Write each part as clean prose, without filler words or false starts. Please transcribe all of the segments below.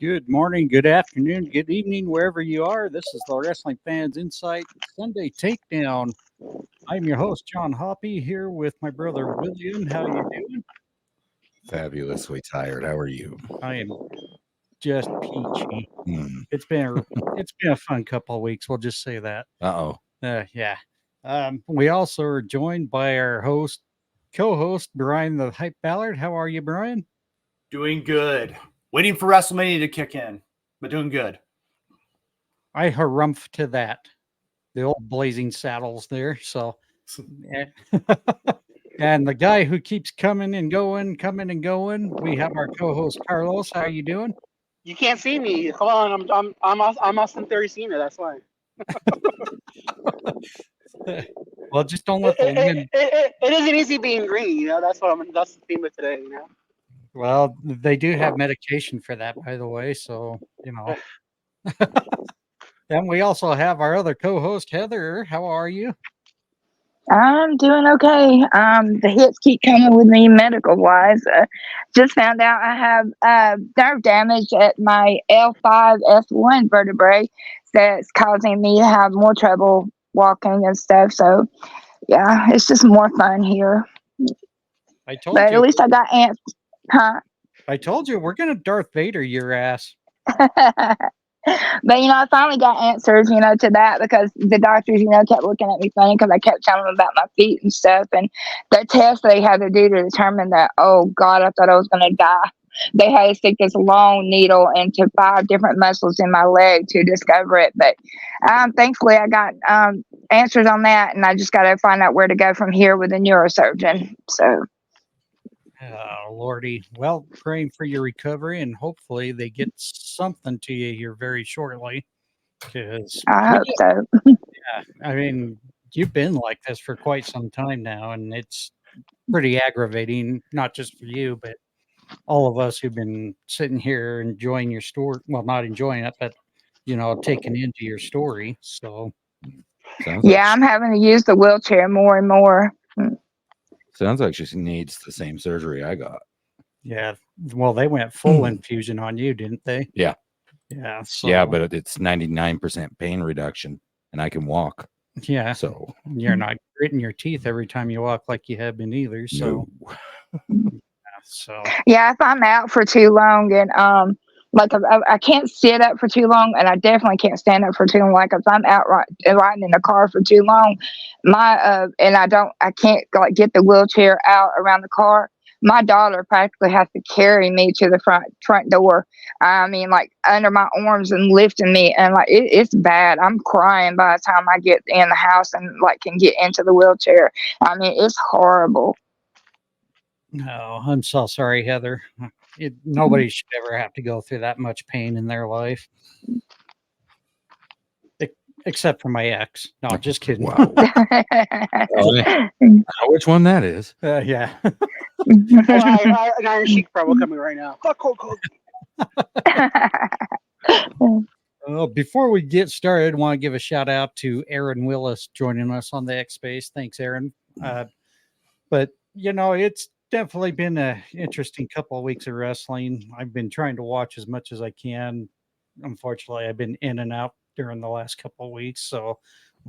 Good morning, good afternoon, good evening, wherever you are. This is the Wrestling Fans Insight Sunday Takedown. I'm your host, John Hoppe, here with my brother William. How you doing? Fabulously tired. How are you? I am just peachy. Hmm. It's been a fun couple of weeks. We'll just say that. Uh-oh. Yeah. We also are joined by our co-host Bryan the Hype Ballard. How are you, Bryan? Doing good. Waiting for WrestleMania to kick in, but doing good. I harumph to that. The old blazing saddles there. So, and the guy who keeps coming and going, we have our co-host Carlos. How are you doing? You can't see me. Hold on, I'm Austin Theory Cena. That's why. Well, just don't let the wind. It isn't easy being green. You know, that's That's the theme of today. You know. Well, they do have medication for that, by the way. So you know. And we also have our other co-host Heather. How are you? I'm doing okay. The hits keep coming with me medical wise. Just found out I have nerve damage at my L5 S1 vertebrae that's causing me to have more trouble walking and stuff. So, yeah, it's just more fun here. I told But you. at least I got ants. Huh? I told you we're gonna Darth Vader your ass. But I finally got answers, to that because the doctors, kept looking at me funny because I kept telling them about my feet and stuff. And the test they had to do to determine that, oh God, I thought I was going to die. They had to stick this long needle into 5 different muscles in my leg to discover it. But thankfully, I got answers on that, and I just got to find out where to go from here with a neurosurgeon. So. Oh, Lordy. Well, praying for your recovery, and hopefully they get something to you here very shortly. Because I hope so. Yeah, I mean, you've been like this for quite some time now, and it's pretty aggravating, not just for you, but all of us who've been sitting here enjoying your story. Well, not enjoying it, but taking into your story. So, yeah, I'm having to use the wheelchair more and more. Sounds like she needs the same surgery I got. Yeah. Well, they went full infusion on you, didn't they? Yeah. Yeah. So, yeah, but it's 99% pain reduction, and I can walk. Yeah. So you're not gritting your teeth every time you walk like you have been either. So, yeah, if I'm out for too long and like I can't sit up for too long, and I definitely can't stand up for too long. Like if I'm out riding in the car for too long, and I can't like get the wheelchair out around the car. My daughter practically has to carry me to the front door. I mean, like under my arms and lifting me, and like it's bad. I'm crying by the time I get in the house and like can get into the wheelchair. I mean, it's horrible. No, I'm so sorry, Heather. Nobody should ever have to go through that much pain in their life. Except for my ex. No, just kidding. Wow. Which one that is? Yeah. An Iron Sheik promo coming right now. Well, before we get started, I want to give a shout out to Aaron Willis joining us on the X Space. Thanks, Aaron. But it's definitely been an interesting couple of weeks of wrestling. I've been trying to watch as much as I can. Unfortunately, I've been in and out during the last couple of weeks. So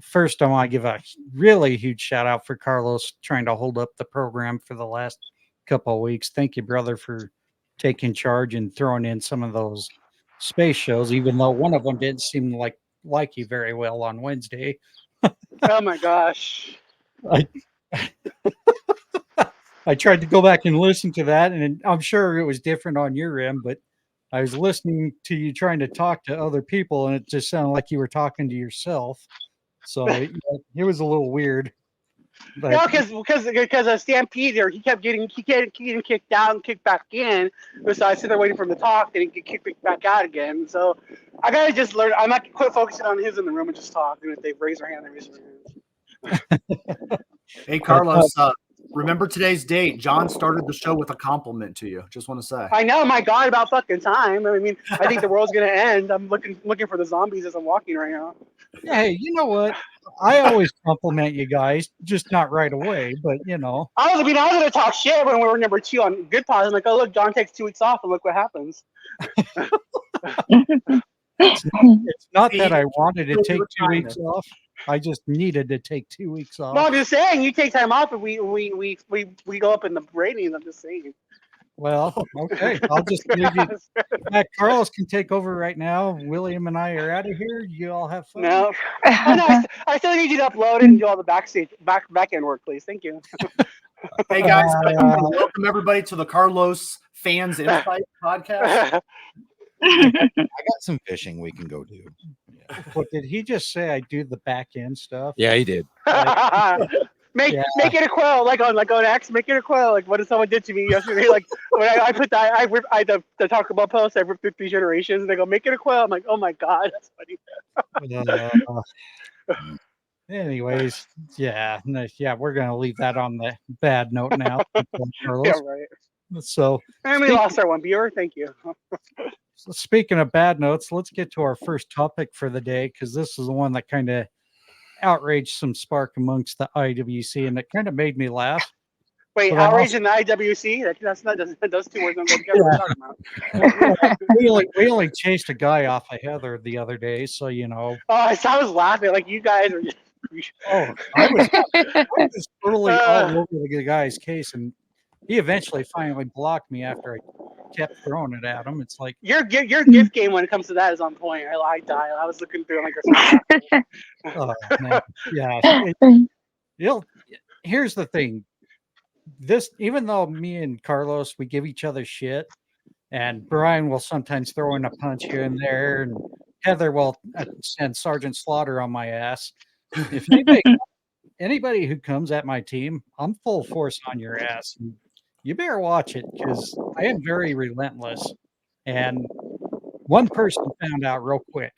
first, I want to give a really huge shout out for Carlos trying to hold up the program for the last couple of weeks. Thank you, brother, for taking charge and throwing in some of those space shows, even though one of them didn't seem like you very well on Wednesday. Oh my gosh. I tried to go back and listen to that, and I'm sure it was different on your end, but I was listening to you trying to talk to other people, and it just sounded like you were talking to yourself. So it was a little weird. But, no, because Stampede there, he kept getting kicked out and kicked back in. So I sit there waiting for him to talk, and he get kicked back out again. So I gotta just learn. I might quit focusing on who's in the room and just talk. And if they raise their hand, they raise their hand. Hey, Carlos. Remember today's date. John started the show with a compliment to you. Just want to say. I know, my God, about fucking time. I mean, I think the world's gonna end. I'm looking for the zombies as I'm walking right now. Yeah, hey, you know what? I always compliment you guys, just not right away, but I was gonna talk shit when we were number 2 on Good Pause. I'm like, oh look, John takes 2 weeks off, and look what happens. It's not that See, I wanted to you'll take do 2 it weeks kindness. off. I just needed to take 2 weeks No, off. I'm just saying you take time off and we go up in the ratings. I'm just saying. Well, okay. I'll just leave you. Carlos can take over right now. William and I are out of here. You all have fun. No. Oh, no, I still need you to upload and do all the back end work, please. Thank you. Hey guys, I want to welcome everybody to the Carlos Fans Insight podcast. I got some fishing we can go do. Yeah, What did he just say? I do the back end stuff. yeah he did. Make Yeah. make it a quail like on X. Make it a quail like what did someone did to me yesterday? Like when I put that the Taco Bell post. I ripped through 3 generations. And they go make it a quail. I'm like, oh my god, that's funny. Anyways, yeah, we're gonna leave that on the bad note now. Carlos. Yeah, right. So, And we lost our one viewer. Thank you. speaking of bad notes, let's get to our first topic for the day because this is the one that kind of outraged some spark amongst the IWC, and it kind of made me laugh. Wait, Well, outrage in the IWC? That's not those 2 words don't go together. What are you talking about? We only chased a guy off of Heather the other day, so you know. Oh, I was laughing like you guys are. Oh, I was totally all over the guy's case, and he eventually finally blocked me after I kept throwing it at him. It's like Your gift game when it comes to that is on point. I died. I was looking through like oh, man. Yeah. Here's the thing. This, even though me and Carlos, we give each other shit, and Bryan will sometimes throw in a punch here and there, and Heather will send Sergeant Slaughter on my ass. If anybody who comes at my team, I'm full force on your ass. And you better watch it because I am very relentless. And one person found out real quick.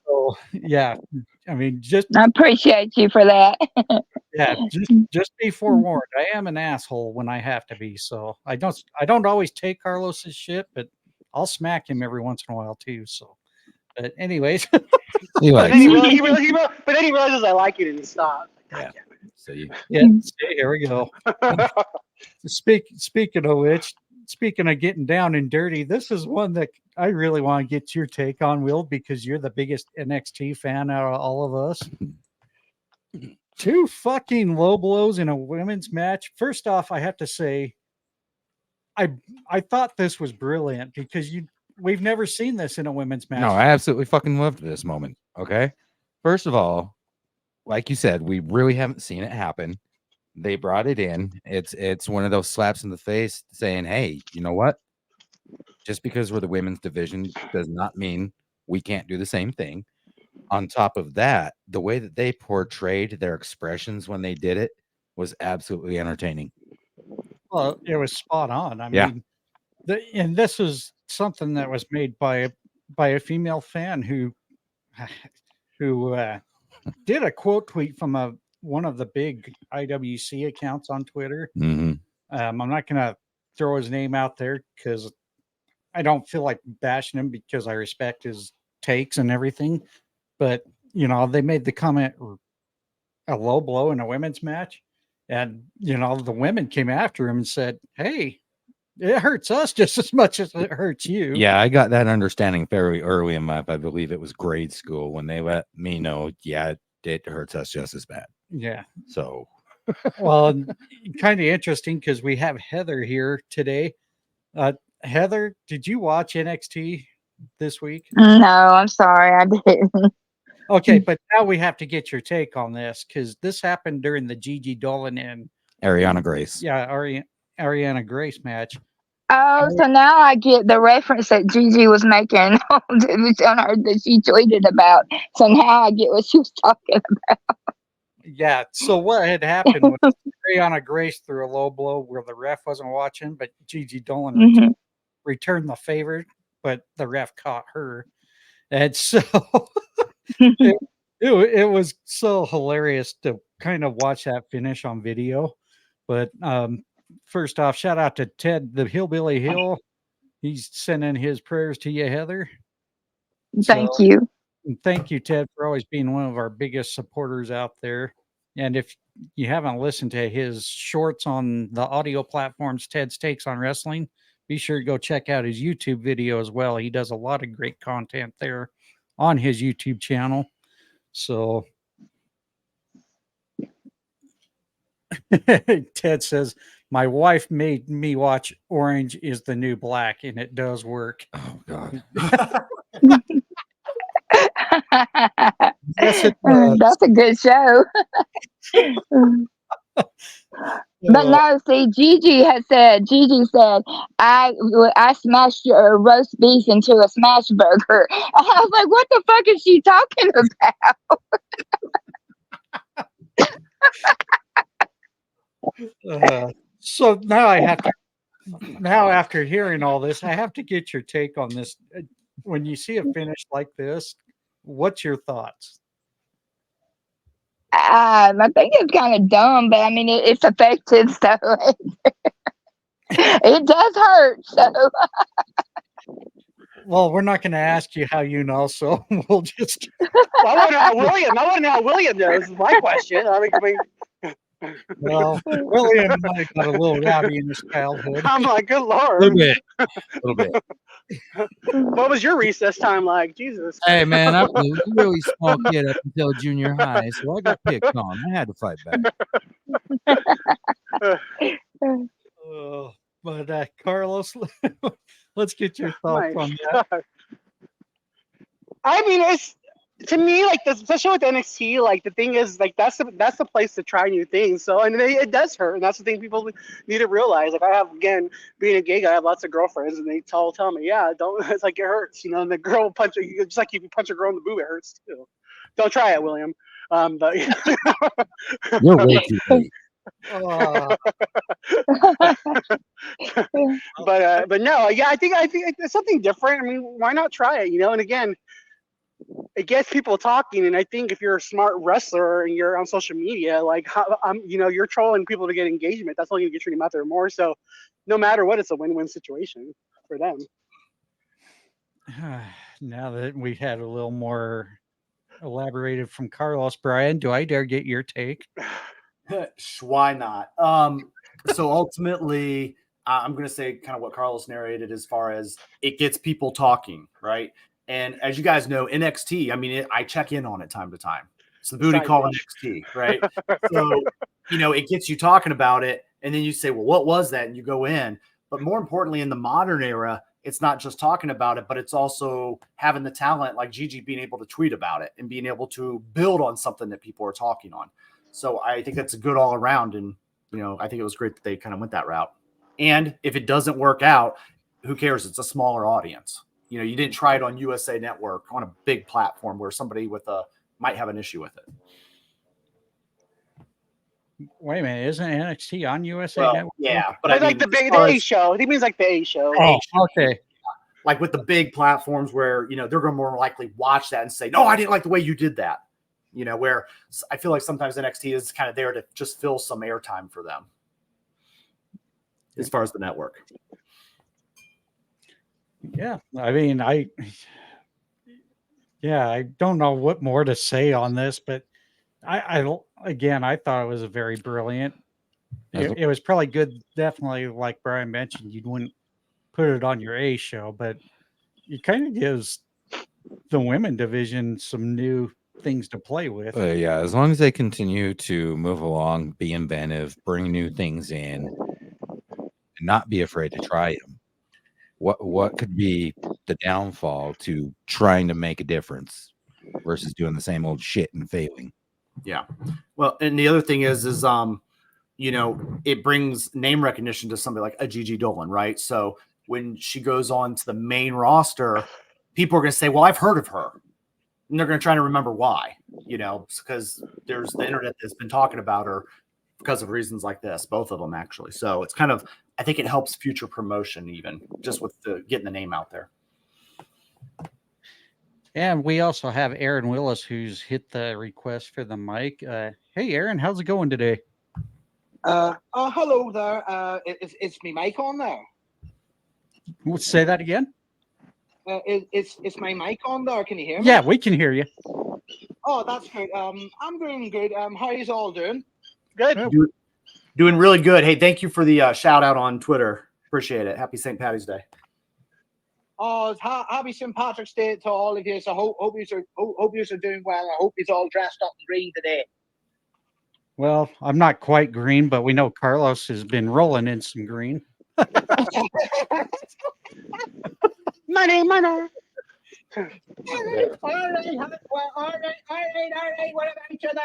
So yeah, I mean, I appreciate you for that. yeah, just be forewarned. I am an asshole when I have to be. So I don't always take Carlos's shit, but I'll smack him every once in a while too. So, but anyways, but then he realizes I like it and he stopped. Yeah. So you, yeah. See, here we go. Speaking of which, speaking of getting down and dirty, this is one that I really want to get your take on, Will, because you're the biggest NXT fan out of all of us. 2 fucking low blows in a women's match. First off, I have to say, I thought this was brilliant because we've never seen this in a women's match. no, I absolutely fucking loved this moment. Okay. First of all, like you said, we really haven't seen it happen. They brought it in. It's one of those slaps in the face saying, hey, you know what? Just because we're the women's division does not mean we can't do the same thing. On top of that, the way that they portrayed their expressions when they did it was absolutely entertaining. Well, it was spot on. I Yeah. mean, and this was something that was made by a female fan who did a quote tweet from one of the big IWC accounts on Twitter. Mm-hmm. I'm not going to throw his name out there because I don't feel like bashing him because I respect his takes and everything. But, you know, they made the comment, a low blow in a women's match. And, you know, the women came after him and said, hey, it hurts us just as much as it hurts you. Yeah, I got that understanding fairly early in life. I believe it was grade school when they let me know, yeah, it hurts us just as bad. Yeah. So, well, kind of interesting because we have Heather here today. Heather, did you watch NXT this week? No, I'm sorry, I didn't. Okay, but now we have to get your take on this because this happened during the Gigi Dolan and Ariana Grace. Yeah, Ariana Grace match. Oh, so now I get the reference that Gigi was making on her that she tweeted about. So now I get what she was talking about. Yeah. So what had happened was Ariana Grace threw a low blow where the ref wasn't watching, but Gigi Dolan returned the favor, but the ref caught her. And so it was so hilarious to kind of watch that finish on video. But first off, shout out to Ted, the Hillbilly Hill. He's sending his prayers to you, Heather. Thank you. And thank you, Ted, for always being one of our biggest supporters out there. And if you haven't listened to his shorts on the audio platforms, Ted's Takes on Wrestling, be sure to go check out his YouTube video as well. He does a lot of great content there on his YouTube channel. So Ted says, my wife made me watch Orange is the New Black, and it does work. Oh God. Yes, it does. That's a good show. But no, see, Gigi said, I smashed your roast beef into a smash burger. And I was like, what the fuck is she talking about? So now I have to, now after hearing all this, I have to get your take on this. When you see a finish like this, what's your thoughts? I think it's kind of dumb, but I mean, it's effective, so it does hurt. So, well, we're not going to ask you how you know, so we'll just. I want to know how William. I want to know how William knows. Is my question. I mean, Well, William might have got a little rowdy in his childhood. I'm like, good A lord. little bit. A little bit. What was your recess time like? Jesus. Hey man, I was a really small kid up until junior high, so I got picked on. I had to fight back. But Carlos, let's get your thoughts My on that. God. I mean, it's to me like this, especially with NXT. Like the thing is, like that's the place to try new things. So and it does hurt, and that's the thing people need to realize. Like I have, again, being a gay guy, I have lots of girlfriends, and they tell me, yeah, don't. It's like it hurts, you know. And the girl will punch you, just like if you punch a girl in the boob, it hurts too. Don't try it, William. But You're way too late. but no, yeah, I think it's something different. I mean, why not try it? You know, and again, it gets people talking. And I think if you're a smart wrestler and you're on social media, like you know, you're trolling people to get engagement. That's only gonna get you out there more. So, no matter what, it's a win-win situation for them. Now that we had a little more elaborated from Carlos, Bryan, do I dare get your take? Why not? So ultimately, I'm going to say kind of what Carlos narrated as far as it gets people talking, right? And as you guys know, NXT, I mean, I check in on it time to time. It's the booty call NXT, right? So, you know, it gets you talking about it. And then you say, well, what was that? And you go in. But more importantly, in the modern era, it's not just talking about it, but it's also having the talent like Gigi being able to tweet about it and being able to build on something that people are talking on. So I think that's a good all around. And, you know, I think it was great that they kind of went that route. And if it doesn't work out, who cares? It's a smaller audience. You know, you didn't try it on USA Network on a big platform where somebody might have an issue with it. Wait a minute, isn't NXT on USA Well, Network? yeah, but But I like mean, the A show. He means like the A show. Oh, okay. like with the big platforms where, you know, they're going to more likely watch that and say, no, I didn't like the way you did that. You know, where I feel like sometimes NXT is kind of there to just fill some airtime for them as far as the network. Yeah, I mean, I don't know what more to say on this, but I thought it was a very brilliant. It was probably good. Definitely, like Bryan mentioned, you wouldn't put it on your A show, but it kind of gives the women division some new things to play with. Yeah, as long as they continue to move along, be inventive, bring new things in, and not be afraid to try them. What could be the downfall to trying to make a difference versus doing the same old shit and failing? Yeah. Well, and the other thing is you know, it brings name recognition to somebody like a Gigi Dolan, right? So when she goes on to the main roster, people are going to say, well, I've heard of her. And they're going to try to remember why, you know, because there's the internet that's been talking about her because of reasons like this, both of them actually. So it's kind of, I think it helps future promotion even just with getting the name out there. And we also have Aaron Willis, who's hit the request for the mic. Hey, Aaron, how's it going today? Hello there. Is my mic on there? Say that again. Is my mic on there? Can you hear me? Yeah, we can hear you. Oh, that's good. I'm doing good. How are you all doing? Good. Doing really good. Hey, thank you for the shout out on Twitter. Appreciate it. Happy St. Patty's Day. Oh, happy St. Patrick's Day to all of you. So hope you are doing well. I hope you're all dressed up in green today. Well, I'm not quite green, but we know Carlos has been rolling in some green. Money. All right. What about each other?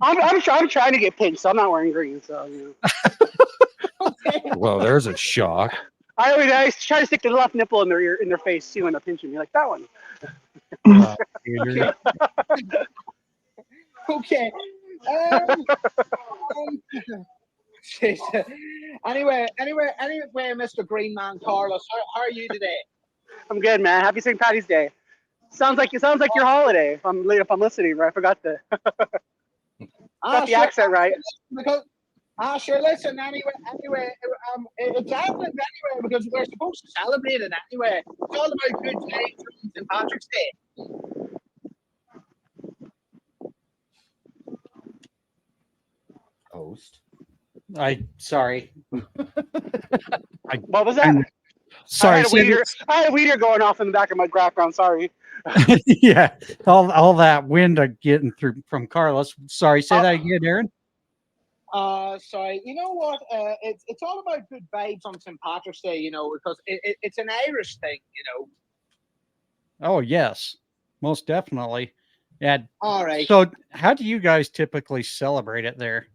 I'm trying to get pink, so I'm not wearing green. So Okay. Well, there's a shock. I try to stick the left nipple in their face, see when they're pinching me, like that one. Okay. Anyway, Mr. Green Man Carlos, how are you today? I'm good, man. Happy St. Patty's Day. Sounds like your holiday. If I'm listening, right? I forgot the accent right. Because sure. Listen, anyway, it's happening anyway because we're supposed to celebrate it anyway. It's all about good things on St. Patrick's Day. Host. Sorry. What was that? Sorry. I had a weeder going off in the back of my background. Sorry. Yeah, all that wind getting through from Carlos. Sorry, say that again, Aaron. Sorry. You know what? It's all about good vibes on St. Patrick's Day, you know, because it's an Irish thing, you know. Oh yes, most definitely. Yeah. All right. So, how do you guys typically celebrate it there?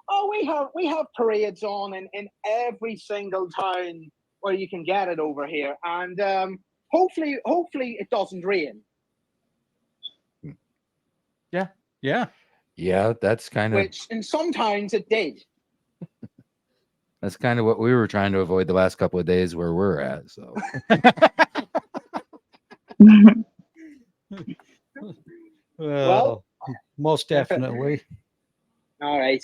Oh, we have parades on in every single town where you can get it over here, and hopefully it doesn't rain. Yeah. Yeah, that's kind of And sometimes it did. that's kind of what we were trying to avoid the last couple of days where we're at. So Well, most definitely. All right.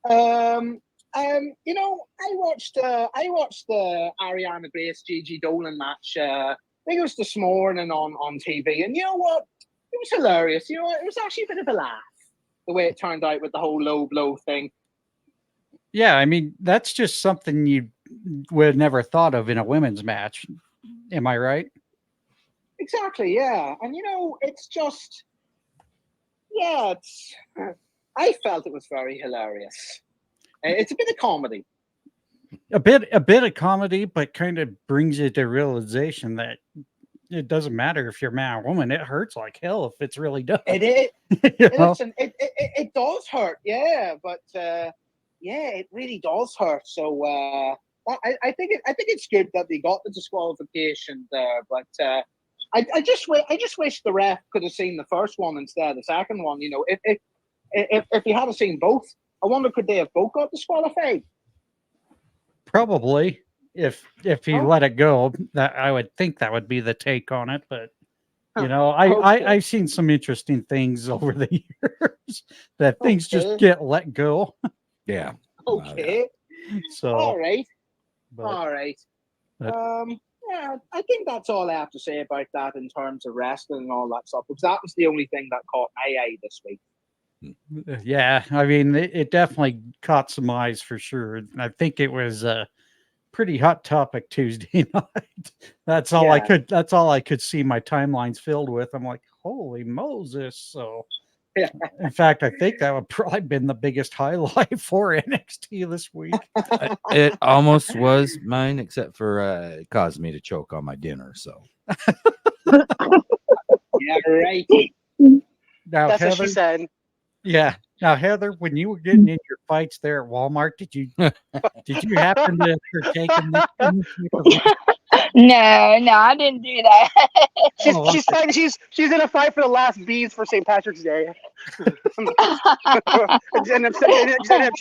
You know, I watched the Ariana Grace Gigi Dolan match. I think it was this morning on TV, and you know what? It was hilarious. You know, it was actually a bit of a laugh the way it turned out with the whole low blow thing. Yeah, I mean that's just something you would have never thought of in a women's match. Am I right? Exactly. Yeah, and you know, it's just, yeah, it's. I felt it was very hilarious. It's a bit of comedy. A bit of comedy, but kind of brings you to realization that it doesn't matter if you're man or woman. It hurts like hell if it's really done. It You know? listen, it does hurt, yeah, but yeah, it really does hurt. So I think it's good that they got the disqualification there, but I just wish the ref could have seen the first one instead of the second one. You know, if he had seen both, I wonder could they have both got disqualified? Probably, if he let it go, that I would think that would be the take on it. But you know, I've seen some interesting things over the years that things just get let go. yeah. Okay. So All right. but, All right. but- Yeah, I think that's all I have to say about that in terms of wrestling and all that stuff, because that was the only thing that caught my eye this week. yeah, I mean, it definitely caught some eyes for sure. I think it was a pretty hot topic Tuesday night. That's all I could see my timelines filled with. I'm like, holy Moses. So Yeah. in fact, I think that would probably been the biggest highlight for NXT this week. It almost was mine, except for it caused me to choke on my dinner. So Yeah, right. Now, That's Heather, what she said. yeah. Now, Heather, when you were getting in your fights there at Walmart, did you happen to partake in this? No, I didn't do that. She's fighting. She's in a fight for the last beads for St. Patrick's Day. and I'm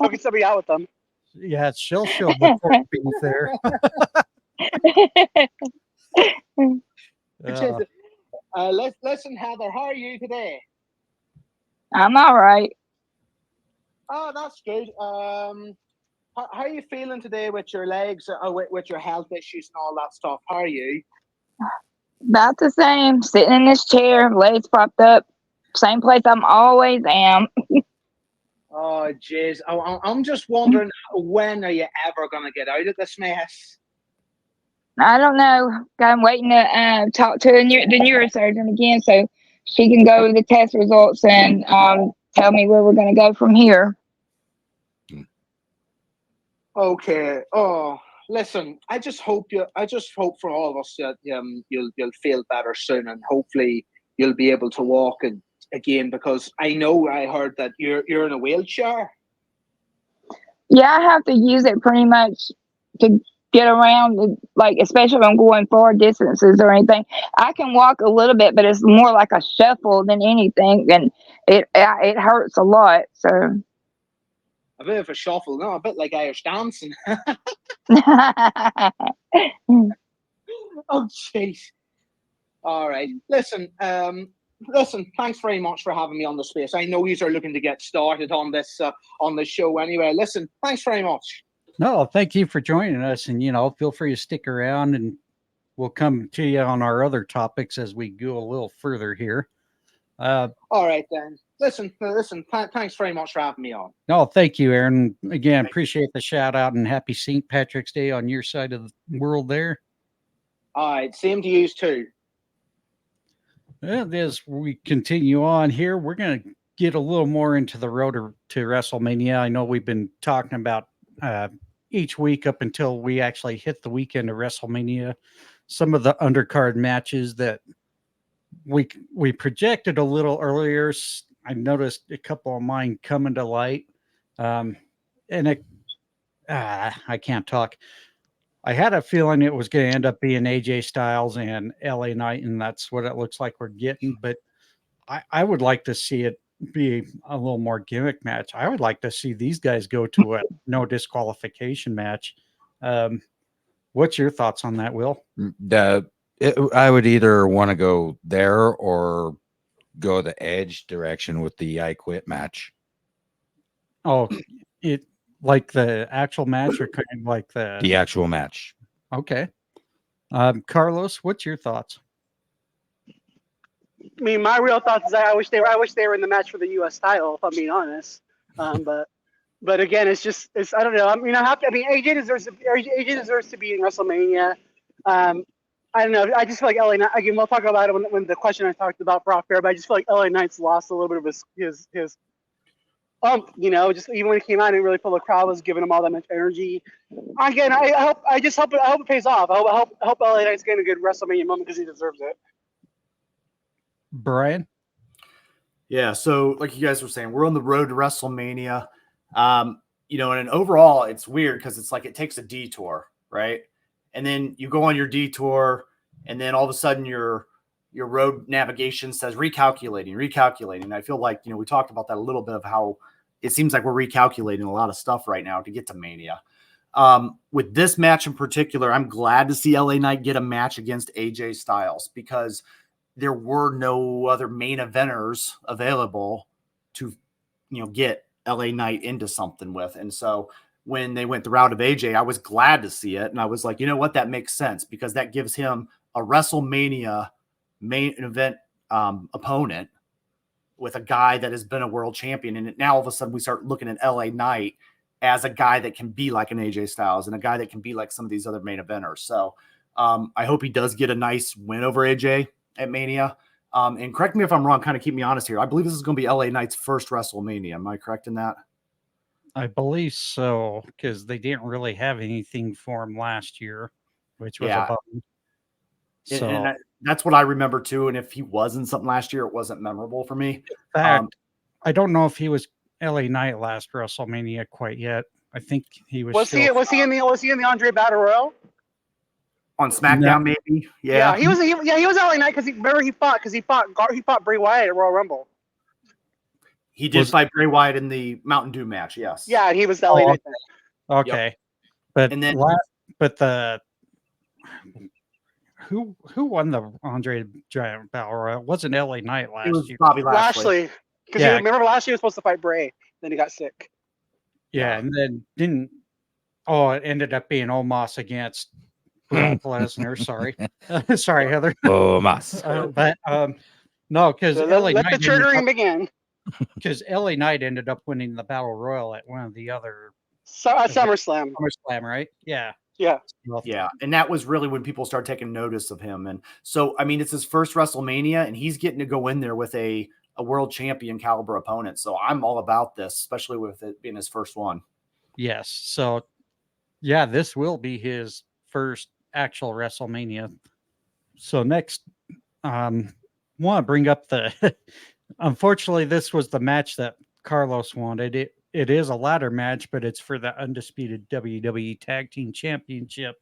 choking somebody out with them. Yeah, she'll show the beef there. Listen, Heather, how are you today? I'm all right. Oh, that's good. How are you feeling today with your legs, with your health issues and all that stuff? How are you? About the same. Sitting in this chair, legs propped up. Same place I'm always am. Oh, jeez. I'm just wondering, when are you ever going to get out of this mess? I don't know. I'm waiting to talk to the neurosurgeon again so she can go over the test results and tell me where we're going to go from here. Okay. Oh, listen. I just hope for all of us that you'll feel better soon, and hopefully you'll be able to walk again. Because I heard that you're in a wheelchair. Yeah, I have to use it pretty much to get around, like especially when I'm going far distances or anything. I can walk a little bit, but it's more like a shuffle than anything, and it hurts a lot. So A bit of a shuffle, no, a bit like Irish dancing. Oh, jeez. All right. Listen, thanks very much for having me on the space. I know you are looking to get started on this show anyway. Listen, thanks very much. No, thank you for joining us, and feel free to stick around, and we'll come to you on our other topics as we go a little further here. All right then. Listen. Thanks very much for having me on. No, thank you, Aaron. Again, appreciate the shout out, and happy St. Patrick's Day on your side of the world there. All right, same to you too. Well, as we continue on here, we're going to get a little more into the road to WrestleMania. I know we've been talking about each week up until we actually hit the weekend of WrestleMania, some of the undercard matches that we projected a little earlier. I noticed a couple of mine coming to light, and I can't talk. I had a feeling it was going to end up being AJ Styles and LA Knight, and that's what it looks like we're getting. But I would like to see it be a little more gimmick match. I would like to see these guys go to a no disqualification match. What's your thoughts on that, Will? I would either want to go there or go the Edge direction with the I Quit match. Oh, it like the actual match, or kind of like the actual match? Okay. Carlos, what's your thoughts? I mean, my real thoughts is I wish they were in the match for the U.S. title, if I'm being honest. But again, it's I don't know. I mean, AJ deserves to be in WrestleMania. I don't know. I just feel like LA Knight. Again, we'll talk about it when the question I talked about for off air. But I just feel like LA Knight's lost a little bit of his just even when he came out, I didn't really feel the crowd was giving him all that much energy. Again, I hope it pays off. I hope LA Knight's getting a good WrestleMania moment because he deserves it. Bryan? Yeah, so like you guys were saying, we're on the road to WrestleMania. And overall, it's weird because it's like it takes a detour, right? And then you go on your detour, and then all of a sudden your road navigation says recalculating. I feel like, we talked about that a little bit of how it seems like we're recalculating a lot of stuff right now to get to Mania. With this match in particular, I'm glad to see LA Knight get a match against AJ Styles because there were no other main eventers available to, get LA Knight into something with. And so when they went the route of AJ, I was glad to see it. And I was like, you know what? That makes sense because that gives him a WrestleMania main event opponent with a guy that has been a world champion. And now all of a sudden we start looking at LA Knight as a guy that can be like an AJ Styles and a guy that can be like some of these other main eventers. So I hope he does get a nice win over AJ at Mania. And correct me if I'm wrong, kind of keep me honest here. I believe this is going to be LA Knight's first WrestleMania. Am I correct in that? I believe so, because they didn't really have anything for him last year, which was a bummer. So and that's what I remember too. And if he was in something last year, it wasn't memorable for me. In fact, I don't know if he was LA Knight last WrestleMania quite yet. I think he was. Was he in the Andre Battle Royal? On SmackDown, maybe. Yeah, he was LA Knight because he fought Bray Wyatt at Royal Rumble. He did fight Bray Wyatt in the Mountain Dew match. Yes. Yeah, and he was LA Knight. Okay, yep. but who won the Andre Giant Battle Royal? It wasn't LA Knight last year. Bobby Lashley. Because remember last year he was supposed to fight Bray, then he got sick. Yeah, and then it ended up being Omos against Brock Lesnar. Sorry. Sorry, Heather. Omos. No, because let the triggering begin. because LA Knight ended up winning the Battle Royal at one of the other SummerSlam. SummerSlam, right? Yeah. Yeah. Yeah, and that was really when people started taking notice of him. And so, I mean, it's his first WrestleMania, and he's getting to go in there with a world champion caliber opponent. So I'm all about this, especially with it being his first one. Yes. So, yeah, this will be his first actual WrestleMania. So next, want to bring up the. Unfortunately, this was the match that Carlos wanted. It is a ladder match, but it's for the undisputed WWE Tag Team Championship.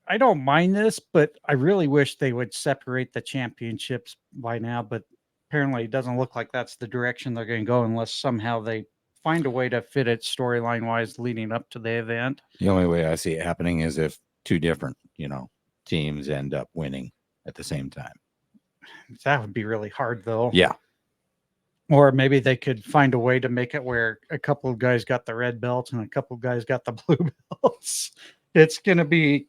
I don't mind this, but I really wish they would separate the championships by now. But apparently, it doesn't look like that's the direction they're going to go unless somehow they find a way to fit it storyline wise leading up to the event. The only way I see it happening is if two different, teams end up winning at the same time. That would be really hard, though. Yeah. Or maybe they could find a way to make it where a couple of guys got the red belts and a couple of guys got the blue belts. It's going to be,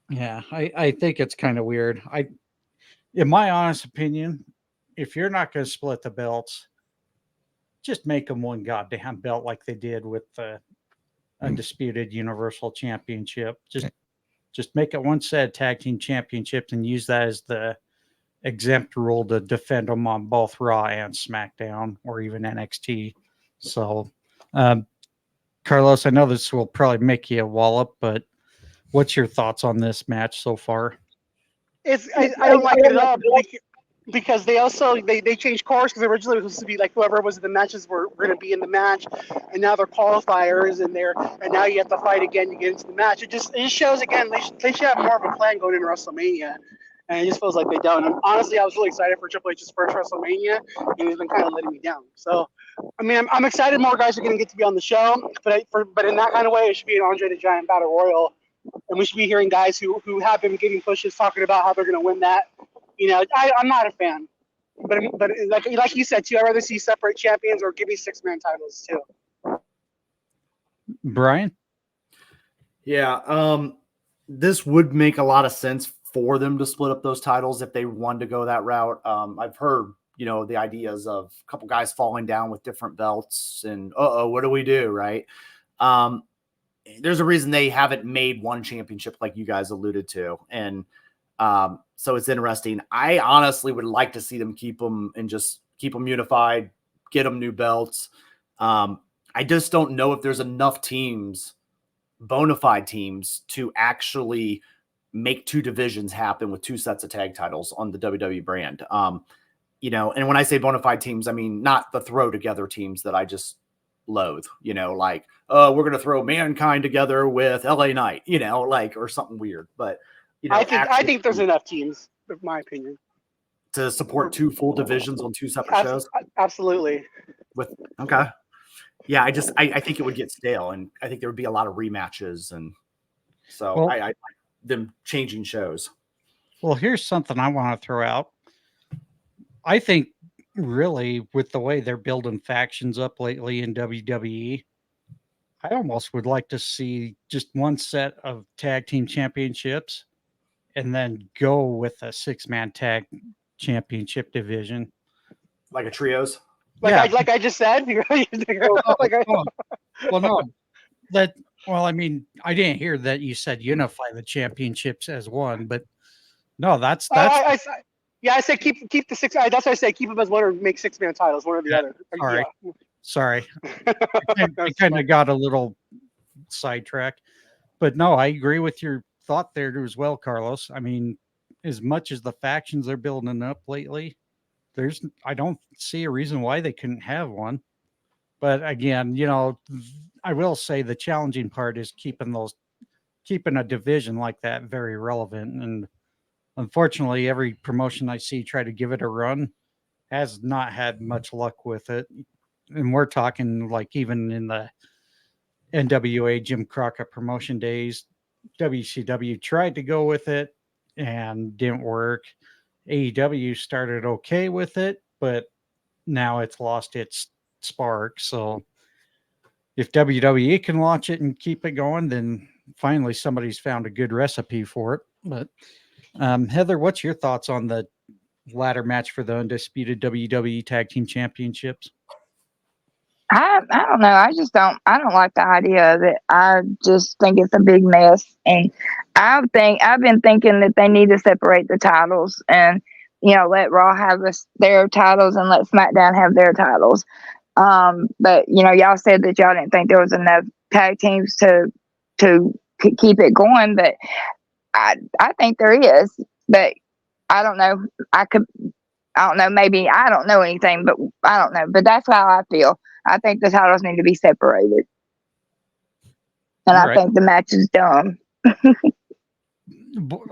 I think it's kind of weird. In my honest opinion, if you're not going to split the belts, just make them one goddamn belt like they did with the undisputed Universal Championship. Just make it one set of tag team championships and use that as the exempt rule to defend them on both Raw and SmackDown or even NXT. So, Carlos, I know this will probably make you a wallop, but what's your thoughts on this match so far? I don't like it at all because they also they changed course because originally it was supposed to be like whoever was in the matches were going to be in the match, and now they're qualifiers and now you have to fight again to get into the match. It just shows again they should have more of a plan going into WrestleMania. And it just feels like they don't. And honestly, I was really excited for Triple H's first WrestleMania, and he's been kind of letting me down. So, I mean, I'm excited more guys are going to get to be on the show, but in that kind of way, it should be an Andre the Giant Battle Royal, and we should be hearing guys who have been getting pushes talking about how they're going to win that. I'm not a fan, but like you said too, I'd rather see separate champions or give me 6-man titles too. Bryan? Yeah, this would make a lot of sense for them to split up those titles if they wanted to go that route. I've heard, the ideas of a couple guys falling down with different belts and, what do we do? Right. There's a reason they haven't made one championship like you guys alluded to. And so it's interesting. I honestly would like to see them keep them and just keep them unified, get them new belts. I just don't know if there's enough teams, bona fide teams, to actually make two divisions happen with two sets of tag titles on the WWE brand. And when I say bona fide teams, I mean, not the throw together teams that I just loathe, like, we're going to throw Mankind together with LA Knight, or something weird. But, I think there's enough teams, in my opinion, to support two full divisions on two separate shows. Absolutely. Okay. Yeah. I think it would get stale, and I think there would be a lot of rematches. And so I them changing shows. Well, here's something I want to throw out. I think really with the way they're building factions up lately in WWE, I almost would like to see just one set of tag team championships and then go with a 6-man tag championship division. Like a trios? Like I just said? Well, I mean, I didn't hear that you said unify the championships as one, but no, that's. I said keep the 6. That's why I say keep them as one or make 6-man titles, one or the other. Sorry. I kind of got a little sidetracked, but no, I agree with your thought there as well, Carlos. I mean, as much as the factions are building up lately, I don't see a reason why they couldn't have one. But again, I will say the challenging part is keeping a division like that very relevant. And unfortunately, every promotion I see try to give it a run has not had much luck with it. And we're talking like even in the NWA Jim Crockett promotion days, WCW tried to go with it and didn't work. AEW started okay with it, but now it's lost its spark. So if WWE can launch it and keep it going, then finally somebody's found a good recipe for it. But Heather, what's your thoughts on the ladder match for the undisputed WWE Tag Team Championships? I don't know. I don't like the idea of it. I just think it's a big mess, and I've been thinking that they need to separate the titles and let Raw have their titles and let SmackDown have their titles. But y'all said that y'all didn't think there was enough tag teams to keep it going, but I think there is. But I don't know. I don't know. Maybe I don't know anything, but I don't know. But that's how I feel. I think the titles need to be separated. And All I think the match is dumb.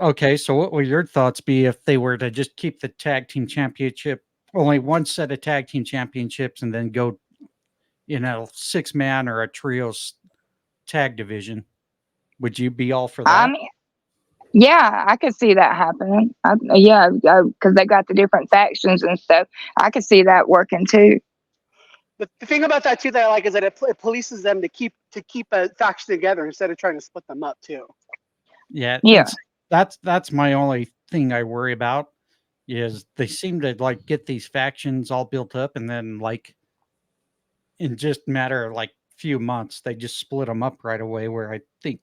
Okay, so what would your thoughts be if they were to just keep the tag team championship, only one set of tag team championships, and then go, 6-man or a trios tag division? Would you be all for that? I mean, yeah, I could see that happening. Because they got the different factions and stuff. I could see that working too. The thing about that too that I like is that it polices them to keep a faction together instead of trying to split them up too. Yeah. Yeah. That's my only thing I worry about is they seem to like get these factions all built up, and then like in just a matter of like few months they just split them up right away, where I think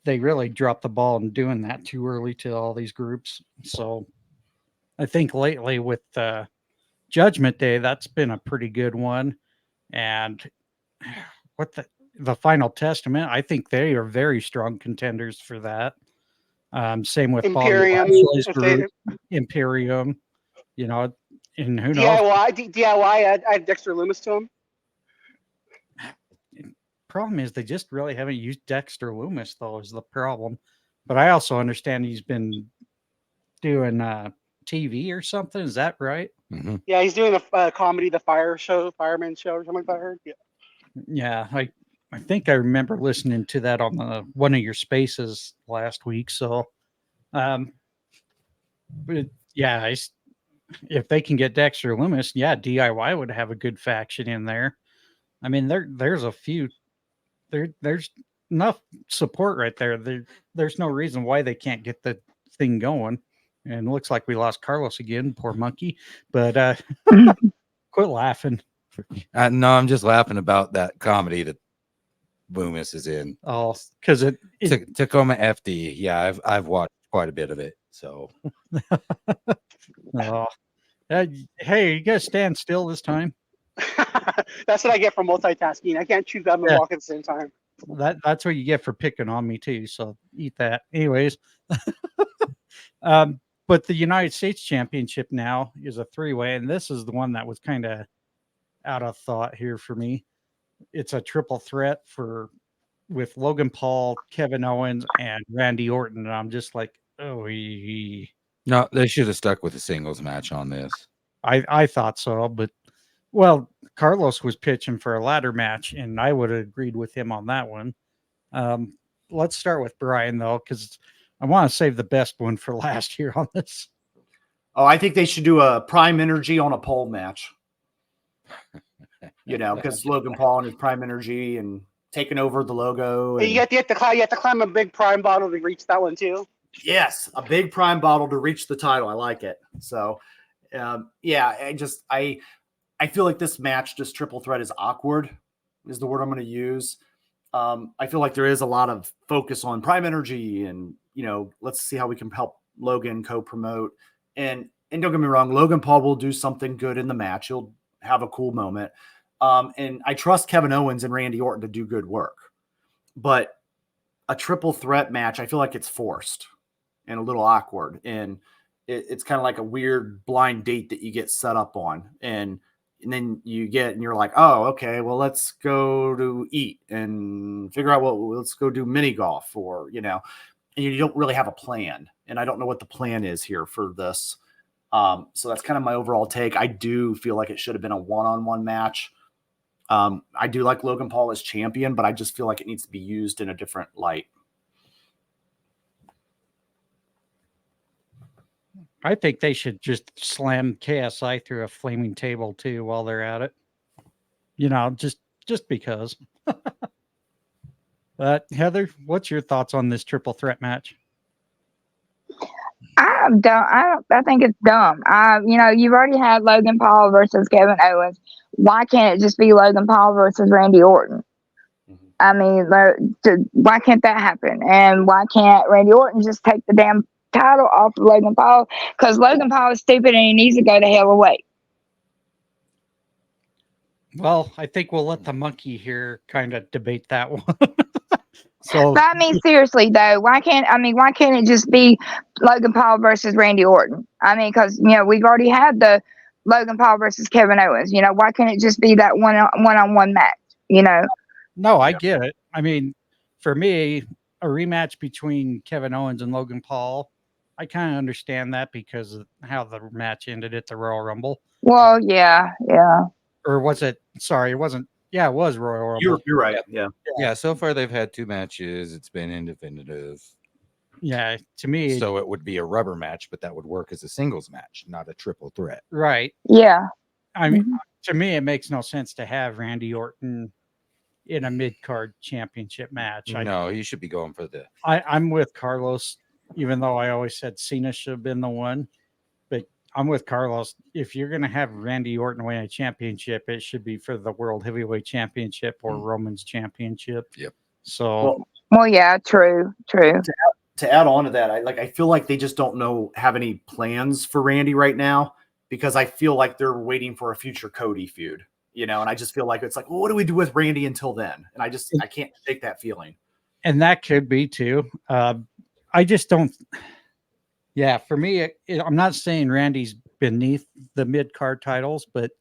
they really dropped the ball in doing that too early to all these groups. So I think lately with Judgment Day, that's been a pretty good one. And what the Final Testament, I think they are very strong contenders for that. Same with Imperium, Bobby Lashley's group, Imperium, and who knows? DIY, add Dexter Loomis to him. Problem is they just really haven't used Dexter Loomis, though, is the problem. But I also understand he's been doing TV or something. Is that right? Mm-hmm. Yeah, he's doing a comedy, the Fireman Show, or something like that. I heard. Yeah, I think I remember listening to that on one of your spaces last week. So, but yeah, if they can get Dexter Loomis, yeah, DIY would have a good faction in there. I mean, there's a few. There's enough support right there. There's no reason why they can't get the thing going. And it looks like we lost Carlos again, poor monkey. But quit laughing. No, I'm just laughing about that comedy that Loomis is in. Oh, because Tacoma FD. Yeah, I've watched quite a bit of it. So, oh, hey, you guys stand still this time. That's what I get for multitasking. I can't chew gum and walk at the same time. That's what you get for picking on me too. So eat that. Anyways, but the United States Championship now is a 3-way, and this is the one that was kind of out of thought here for me. It's a triple threat with Logan Paul, Kevin Owens, and Randy Orton, and I'm just like, oh, no, they should have stuck with a singles match on this. I thought so, but well, Carlos was pitching for a ladder match, and I would have agreed with him on that one. Let's start with Bryan, though, because I want to save the best one for last year on this. Oh, I think they should do a Prime Energy on a pole match. Because Logan Paul and his Prime Energy and taking over the logo. And, you have to climb a big Prime bottle to reach that one too. Yes, a big Prime bottle to reach the title. I like it. So, I feel like this match, just triple threat, is awkward, is the word I'm going to use. I feel like there is a lot of focus on Prime Energy and, let's see how we can help Logan co-promote. And don't get me wrong, Logan Paul will do something good in the match. He'll have a cool moment. And I trust Kevin Owens and Randy Orton to do good work. But a triple threat match, I feel like it's forced and a little awkward. And it's kind of like a weird blind date that you get set up on. And then you're like, oh, okay, well, let's go to eat and figure out let's go do mini golf or, and you don't really have a plan. And I don't know what the plan is here for this. So that's kind of my overall take. I do feel like it should have been a one-on-one match. I do like Logan Paul as champion, but I just feel like it needs to be used in a different light. I think they should just slam KSI through a flaming table too while they're at it. Just because. Heather, what's your thoughts on this triple threat match? I think it's dumb. You've already had Logan Paul versus Kevin Owens. Why can't it just be Logan Paul versus Randy Orton? I mean, why can't that happen? And why can't Randy Orton just take the damn title off of Logan Paul? Because Logan Paul is stupid and he needs to go the hell away. Well, I think we'll let the monkey here kind of debate that one. So, But I mean, seriously though, why can't it just be Logan Paul versus Randy Orton? I mean, because we've already had the Logan Paul versus Kevin Owens. Why can't it just be that one-on-one match? no, I get it. I mean, for me, a rematch between Kevin Owens and Logan Paul, I kind of understand that because of how the match ended at the Royal Rumble. Well, yeah. Or was it? Sorry, it wasn't. Yeah, it was Royal Rumble. You're right. Yeah. Yeah, so far they've had 2 matches. It's been indefinitive. Yeah, to me, So it would be a rubber match, but that would work as a singles match, not a triple threat. right. Yeah. I mean, to me, it makes no sense to have Randy Orton in a mid-card championship match. No, you should be going for the. I'm with Carlos, even though I always said Cena should have been the one. But I'm with Carlos. If you're going to have Randy Orton win a championship, it should be for the World Heavyweight Championship or Roman's Championship. Yep. So, Well, yeah, true. To add on to that, I feel like they just don't have any plans for Randy right now, because I feel like they're waiting for a future Cody feud, and I just feel like it's like, well, what do we do with Randy until then? And I can't shake that feeling. and that could be too. I just don't. Yeah, for me, I'm not saying Randy's beneath the mid-card titles, but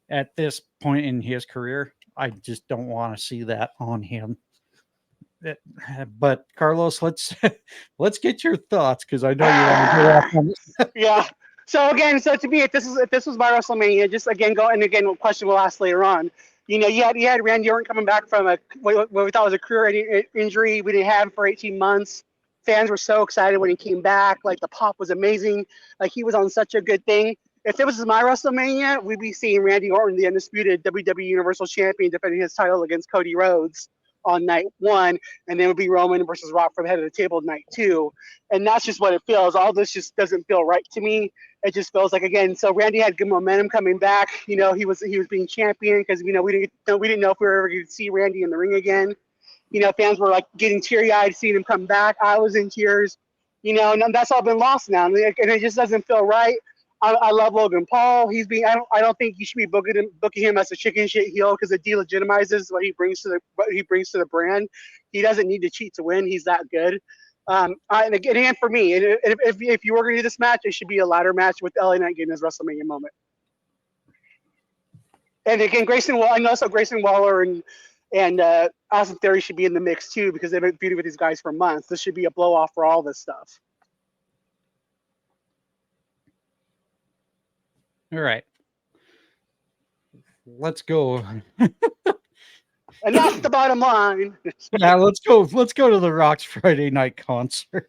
at this point in his career, I just don't want to see that on him. But Carlos, let's get your thoughts, because I know you want to go off on this. Yeah. So to me, if this was my WrestleMania, just again question we'll ask later on. You had Randy Orton coming back from what we thought was a career injury. We didn't have him for 18 months. Fans were so excited when he came back. Like, the pop was amazing. Like, he was on such a good thing. If it was my WrestleMania, we'd be seeing Randy Orton, the undisputed WWE Universal Champion, defending his title against Cody Rhodes on night 1, and then it would be Roman versus Rock for the head of the table night 2. And that's just what it feels. All this just doesn't feel right to me. It just feels like, again, so Randy had good momentum coming back. He was being champion because we didn't know if we were ever going to see Randy in the ring again. Fans were like getting teary-eyed seeing him come back. I was in tears, and that's all been lost now, and it just doesn't feel right. I love Logan Paul. I don't think you should be booking him as a chicken shit heel, because it delegitimizes what he brings to the brand. He doesn't need to cheat to win. He's that good. And again, for me, if you were going to do this match, it should be a ladder match with LA Knight getting his WrestleMania moment. And again, Grayson Waller and Austin Theory should be in the mix too, because they've been feuding with these guys for months. This should be a blow off for all this stuff. All right, let's go. And that's the bottom line. Yeah, let's go to the Rock's Friday night concert.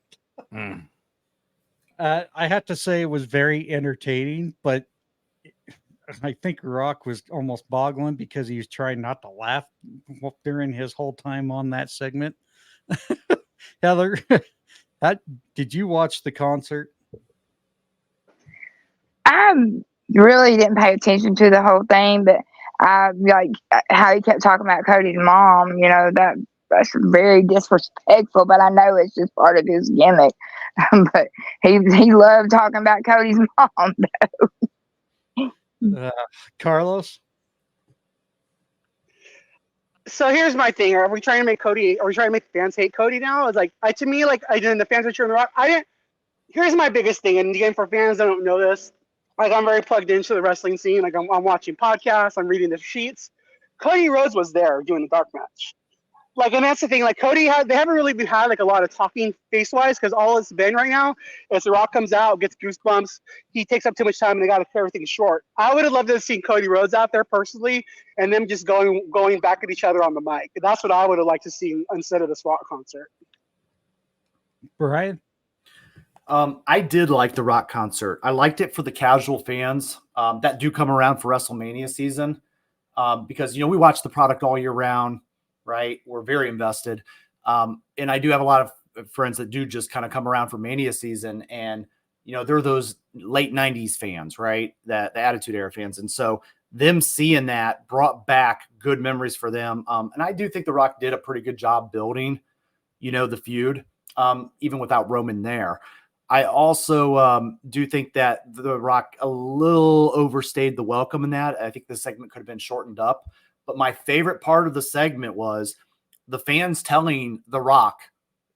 I have to say it was very entertaining, but I think Rock was almost boggling because he was trying not to laugh during his whole time on that segment. Heather, did you watch the concert? I really didn't pay attention to the whole thing, but I like how he kept talking about Cody's mom. That's very disrespectful, but I know it's just part of his gimmick. But he loved talking about Cody's mom. Carlos? So here's my thing: are we trying to make fans hate Cody now? It's like, to me, the fans are cheering the Rock. Here's my biggest thing, and again, for fans that don't know this, like, I'm very plugged into the wrestling scene. Like, I'm watching podcasts, I'm reading the sheets. Cody Rhodes was there doing the dark match. Like, and that's the thing. Like, they haven't really had like a lot of talking face wise, because all it's been right now is The Rock comes out, gets goosebumps, he takes up too much time, and they got to cut everything short. I would have loved to have seen Cody Rhodes out there personally, and them just going back at each other on the mic. That's what I would have liked to see instead of this Rock concert. Bryan? I did like the Rock concert. I liked it for the casual fans that do come around for WrestleMania season, because we watch the product all year round. Right, we're very invested, and I do have a lot of friends that do just kind of come around for Mania season, and they're those late 90s fans, right? The Attitude Era fans. And so them seeing that brought back good memories for them. And I do think The Rock did a pretty good job building, the feud, even without Roman there. I also do think that The Rock a little overstayed the welcome in that. I think the segment could have been shortened up. But my favorite part of the segment was the fans telling The Rock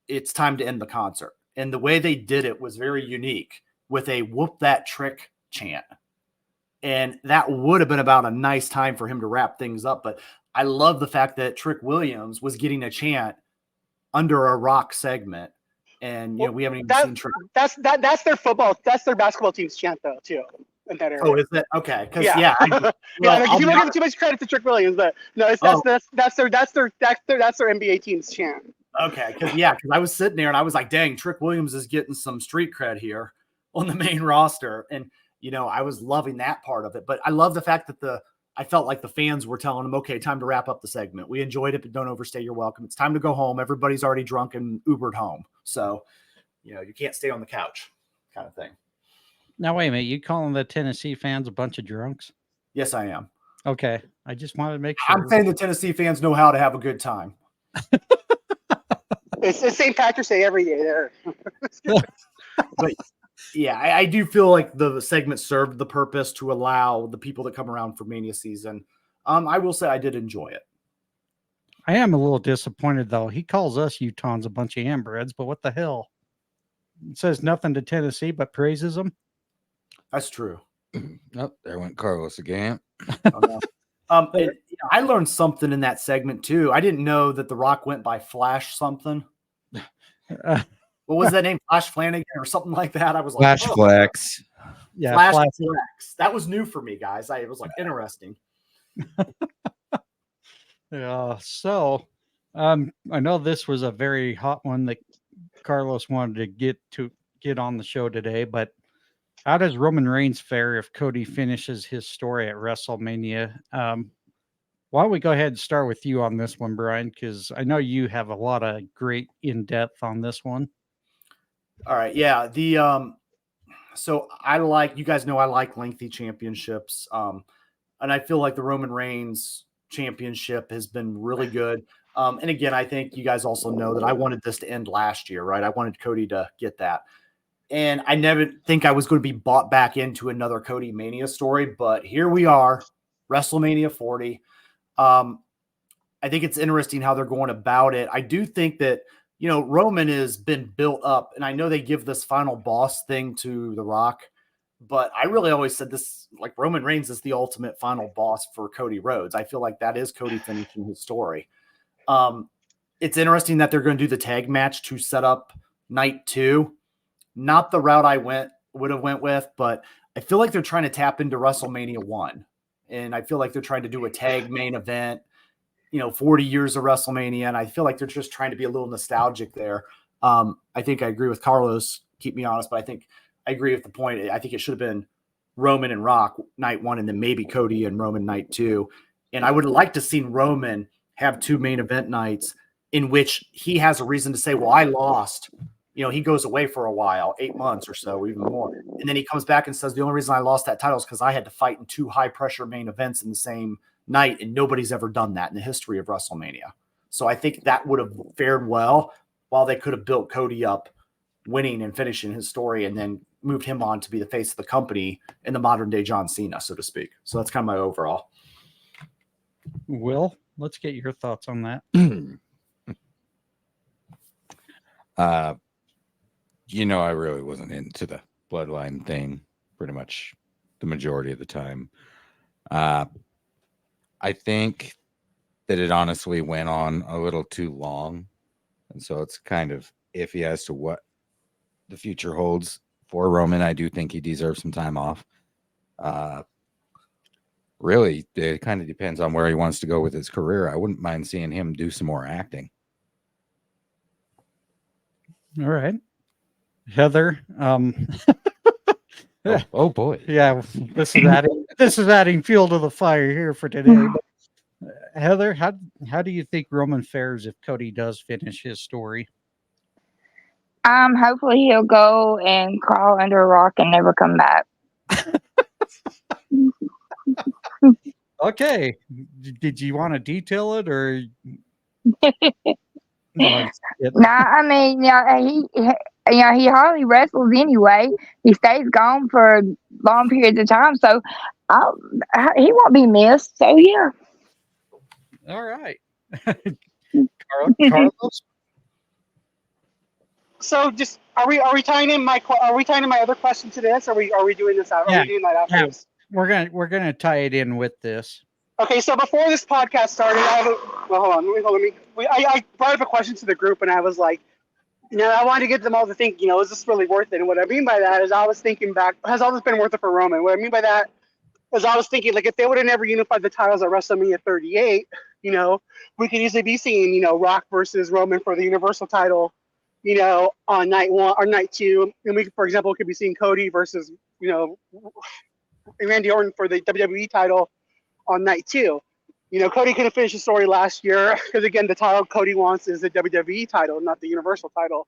it's time to end the concert. And the way they did it was very unique with a whoop that trick chant. And that would have been about a nice time for him to wrap things up. But I love the fact that Trick Williams was getting a chant under a Rock segment. And, we haven't even seen Trick. That's their basketball team's chant, though, too. In that area. Oh, is it? Okay. Because, yeah. Well, you don't give too much credit to Trick Williams, but no, that's their NBA team's chant. Okay. Because I was sitting there and I was like, dang, Trick Williams is getting some street cred here on the main roster. And, I was loving that part of it. But I love the fact that I felt like the fans were telling him, okay, time to wrap up the segment. We enjoyed it, but don't overstay your welcome. It's time to go home. Everybody's already drunk and Ubered home. So, you can't stay on the couch kind of thing. Now, wait a minute. You calling the Tennessee fans a bunch of drunks? Yes, I am. Okay. I just wanted to make sure. I'm saying the Tennessee fans know how to have a good time. It's St. Patrick's Day every day there. But yeah, I do feel like the segment served the purpose to allow the people that come around for Mania season. I will say I did enjoy it. I am a little disappointed, though. He calls us Utahns a bunch of inbreds, but what the hell? It says nothing to Tennessee but praises them. That's true. Oh, there went Carlos again. I learned something in that segment too. I didn't know that The Rock went by Flash something. What was that name? Flash Flanagan or something like that? I was like, Flash Flex. Yeah, Flash Flex. That was new for me, guys. It was like interesting. Yeah. So, I know this was a very hot one that Carlos wanted to get on the show today, but how does Roman Reigns fare if Cody finishes his story at WrestleMania? Why don't we go ahead and start with you on this one, Bryan? Because I know you have a lot of great in-depth on this one. All right. Yeah. So I like, you guys know I like lengthy championships. And I feel like the Roman Reigns championship has been really good. And again, I think you guys also know that I wanted this to end last year, right? I wanted Cody to get that. And I never think I was going to be bought back into another Cody Mania story, but here we are, WrestleMania 40. I think it's interesting how they're going about it. I do think that, Roman has been built up, and I know they give this final boss thing to The Rock, but I really always said this, like Roman Reigns is the ultimate final boss for Cody Rhodes. I feel like that is Cody finishing his story. It's interesting that they're going to do the tag match to set up night 2. Not the route I would have went with, but I feel like they're trying to tap into WrestleMania 1. And I feel like they're trying to do a tag main event, 40 years of WrestleMania. And I feel like they're just trying to be a little nostalgic there. I think I agree with Carlos, keep me honest, but I think I agree with the point. I think it should have been Roman and Rock night 1, and then maybe Cody and Roman night 2. And I would like to see Roman have 2 main event nights in which he has a reason to say, well, I lost. He goes away for a while, 8 months or so, even more. And then he comes back and says, the only reason I lost that title is because I had to fight in 2 high-pressure main events in the same night, and nobody's ever done that in the history of WrestleMania. So I think that would have fared well, while they could have built Cody up, winning and finishing his story, and then moved him on to be the face of the company in the modern-day John Cena, so to speak. So that's kind of my overall. Will, let's get your thoughts on that. I really wasn't into the bloodline thing pretty much the majority of the time. I think that it honestly went on a little too long. And so it's kind of iffy as to what the future holds for Roman. I do think he deserves some time off. Really, it kind of depends on where he wants to go with his career. I wouldn't mind seeing him do some more acting. All right. Heather, oh boy. Yeah, this is adding fuel to the fire here for today. But, Heather, how do you think Roman fares if Cody does finish his story? Hopefully he'll go and crawl under a rock and never come back. Okay. Did you want to detail it or no? Nah, I mean, he hardly wrestles anyway. He stays gone for long periods of time, so he won't be missed. So yeah. All right. Carlos? So just are we tying in my other question to this? Or are we doing this out? Are Yeah, we doing that after yeah. this? We're gonna tie it in with this. Okay, so before this podcast started, hold on. I brought up a question to the group, and I was like, I wanted to get them all to think, is this really worth it? And what I mean by that is, I was thinking back, has all this been worth it for Roman? What I mean by that is, I was thinking, like, if they would have never unified the titles at WrestleMania 38, we could easily be seeing, Rock versus Roman for the Universal title, on night 1 or night 2, and we, for example, could be seeing Cody versus, Randy Orton for the WWE title on night 2. Cody couldn't finish the story last year because, again, the title Cody wants is the WWE title, not the Universal title.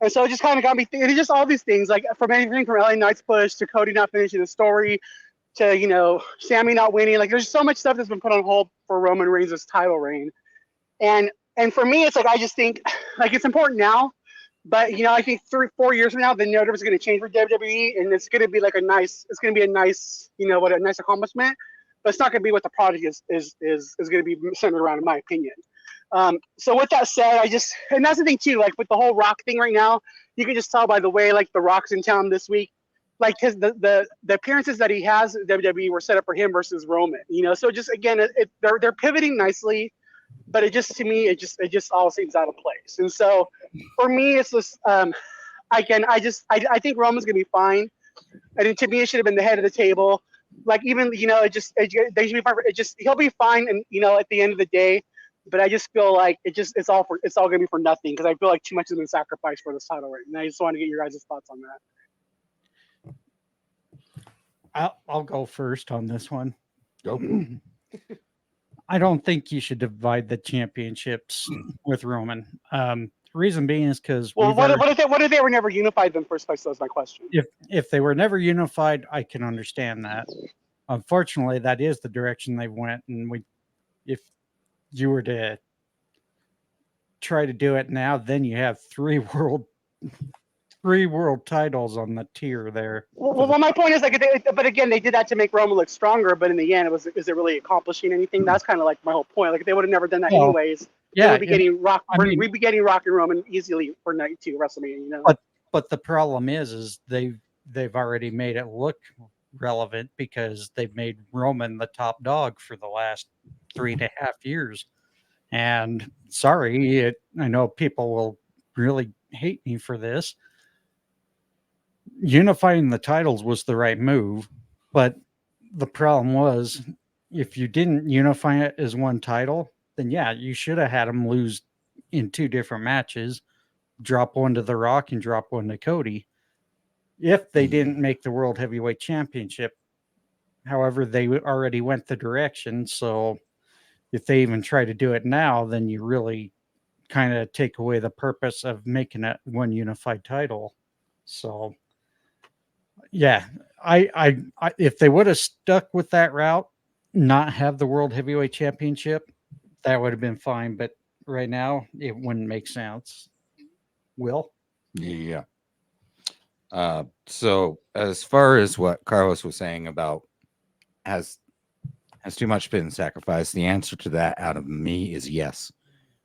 And so it just kind of got me thinking. It's just all these things, like from anything from LA Knight's push to Cody not finishing the story to, Sammy not winning. Like, there's so much stuff that's been put on hold for Roman Reigns' title reign. And for me, it's like, I just think, like, it's important now. But, I think 3-4 years from now, the narrative is going to change for WWE. And it's going to be like a nice accomplishment. But it's not going to be what the product is going to be centered around, in my opinion. So with that said, and that's the thing too, like with the whole Rock thing right now, you can just tell by the way, like, the Rock's in town this week, like, because the appearances that he has at WWE were set up for him versus Roman, so just, again, they're pivoting nicely, but to me, it just all seems out of place. And so for me, it's just, I think Roman's going to be fine. And to me, it should have been the head of the table. Like, even, they should be fine. He'll be fine. And, at the end of the day, but I just feel like it's all going to be for nothing. Because I feel like too much has been sacrificed for this title right now. I just want to get your guys' thoughts on that. I'll go first on this one. Go. I don't think you should divide the championships with Roman. Reason being is because what if they were never unified in the first place? That's my question. If they were never unified, I can understand that. Unfortunately, that is the direction they went, and if you were to try to do it now, then you have three world titles on the tier there. Well, my point is, like, but again, they did that to make Roman look stronger. But in the end, is it really accomplishing anything? That's kind of like my whole point. Like, if they would have never done that anyways, we'd be getting Rock. We'd be getting Rock and Roman easily for night 2 WrestleMania. But the problem is they've already made it look relevant because they've made Roman the top dog for the last 3.5 years. And sorry, I know people will really hate me for this. Unifying the titles was the right move, but the problem was, if you didn't unify it as one title, then yeah, you should have had them lose in 2 different matches, drop one to The Rock and drop one to Cody, if they didn't make the World Heavyweight Championship. However, they already went the direction, so if they even try to do it now, then you really kind of take away the purpose of making it one unified title. So yeah, I if they would have stuck with that route, not have the World Heavyweight Championship, that would have been fine. But right now, it wouldn't make sense. Will? Yeah. So as far as what Carlos was saying about has too much been sacrificed, the answer to that out of me is yes.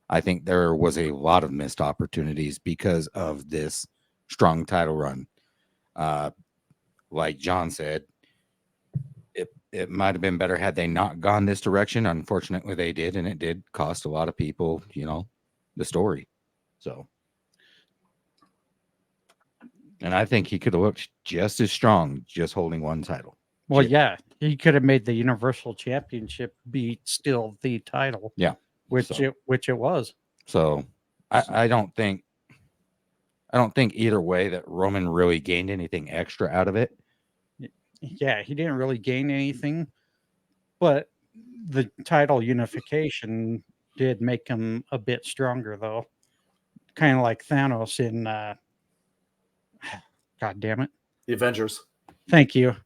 I think there was a lot of missed opportunities because of this strong title run. Like John said, it might have been better had they not gone this direction. Unfortunately, they did, and it did cost a lot of people, the story. So, and I think he could have looked just as strong just holding one title. Well, yeah, he could have made the Universal Championship be still the title. Yeah, which it was. So, I don't think either way that Roman really gained anything extra out of it. Yeah, he didn't really gain anything, but the title unification did make him a bit stronger, though. Kind of like Thanos in God damn it. The Avengers. Thank you.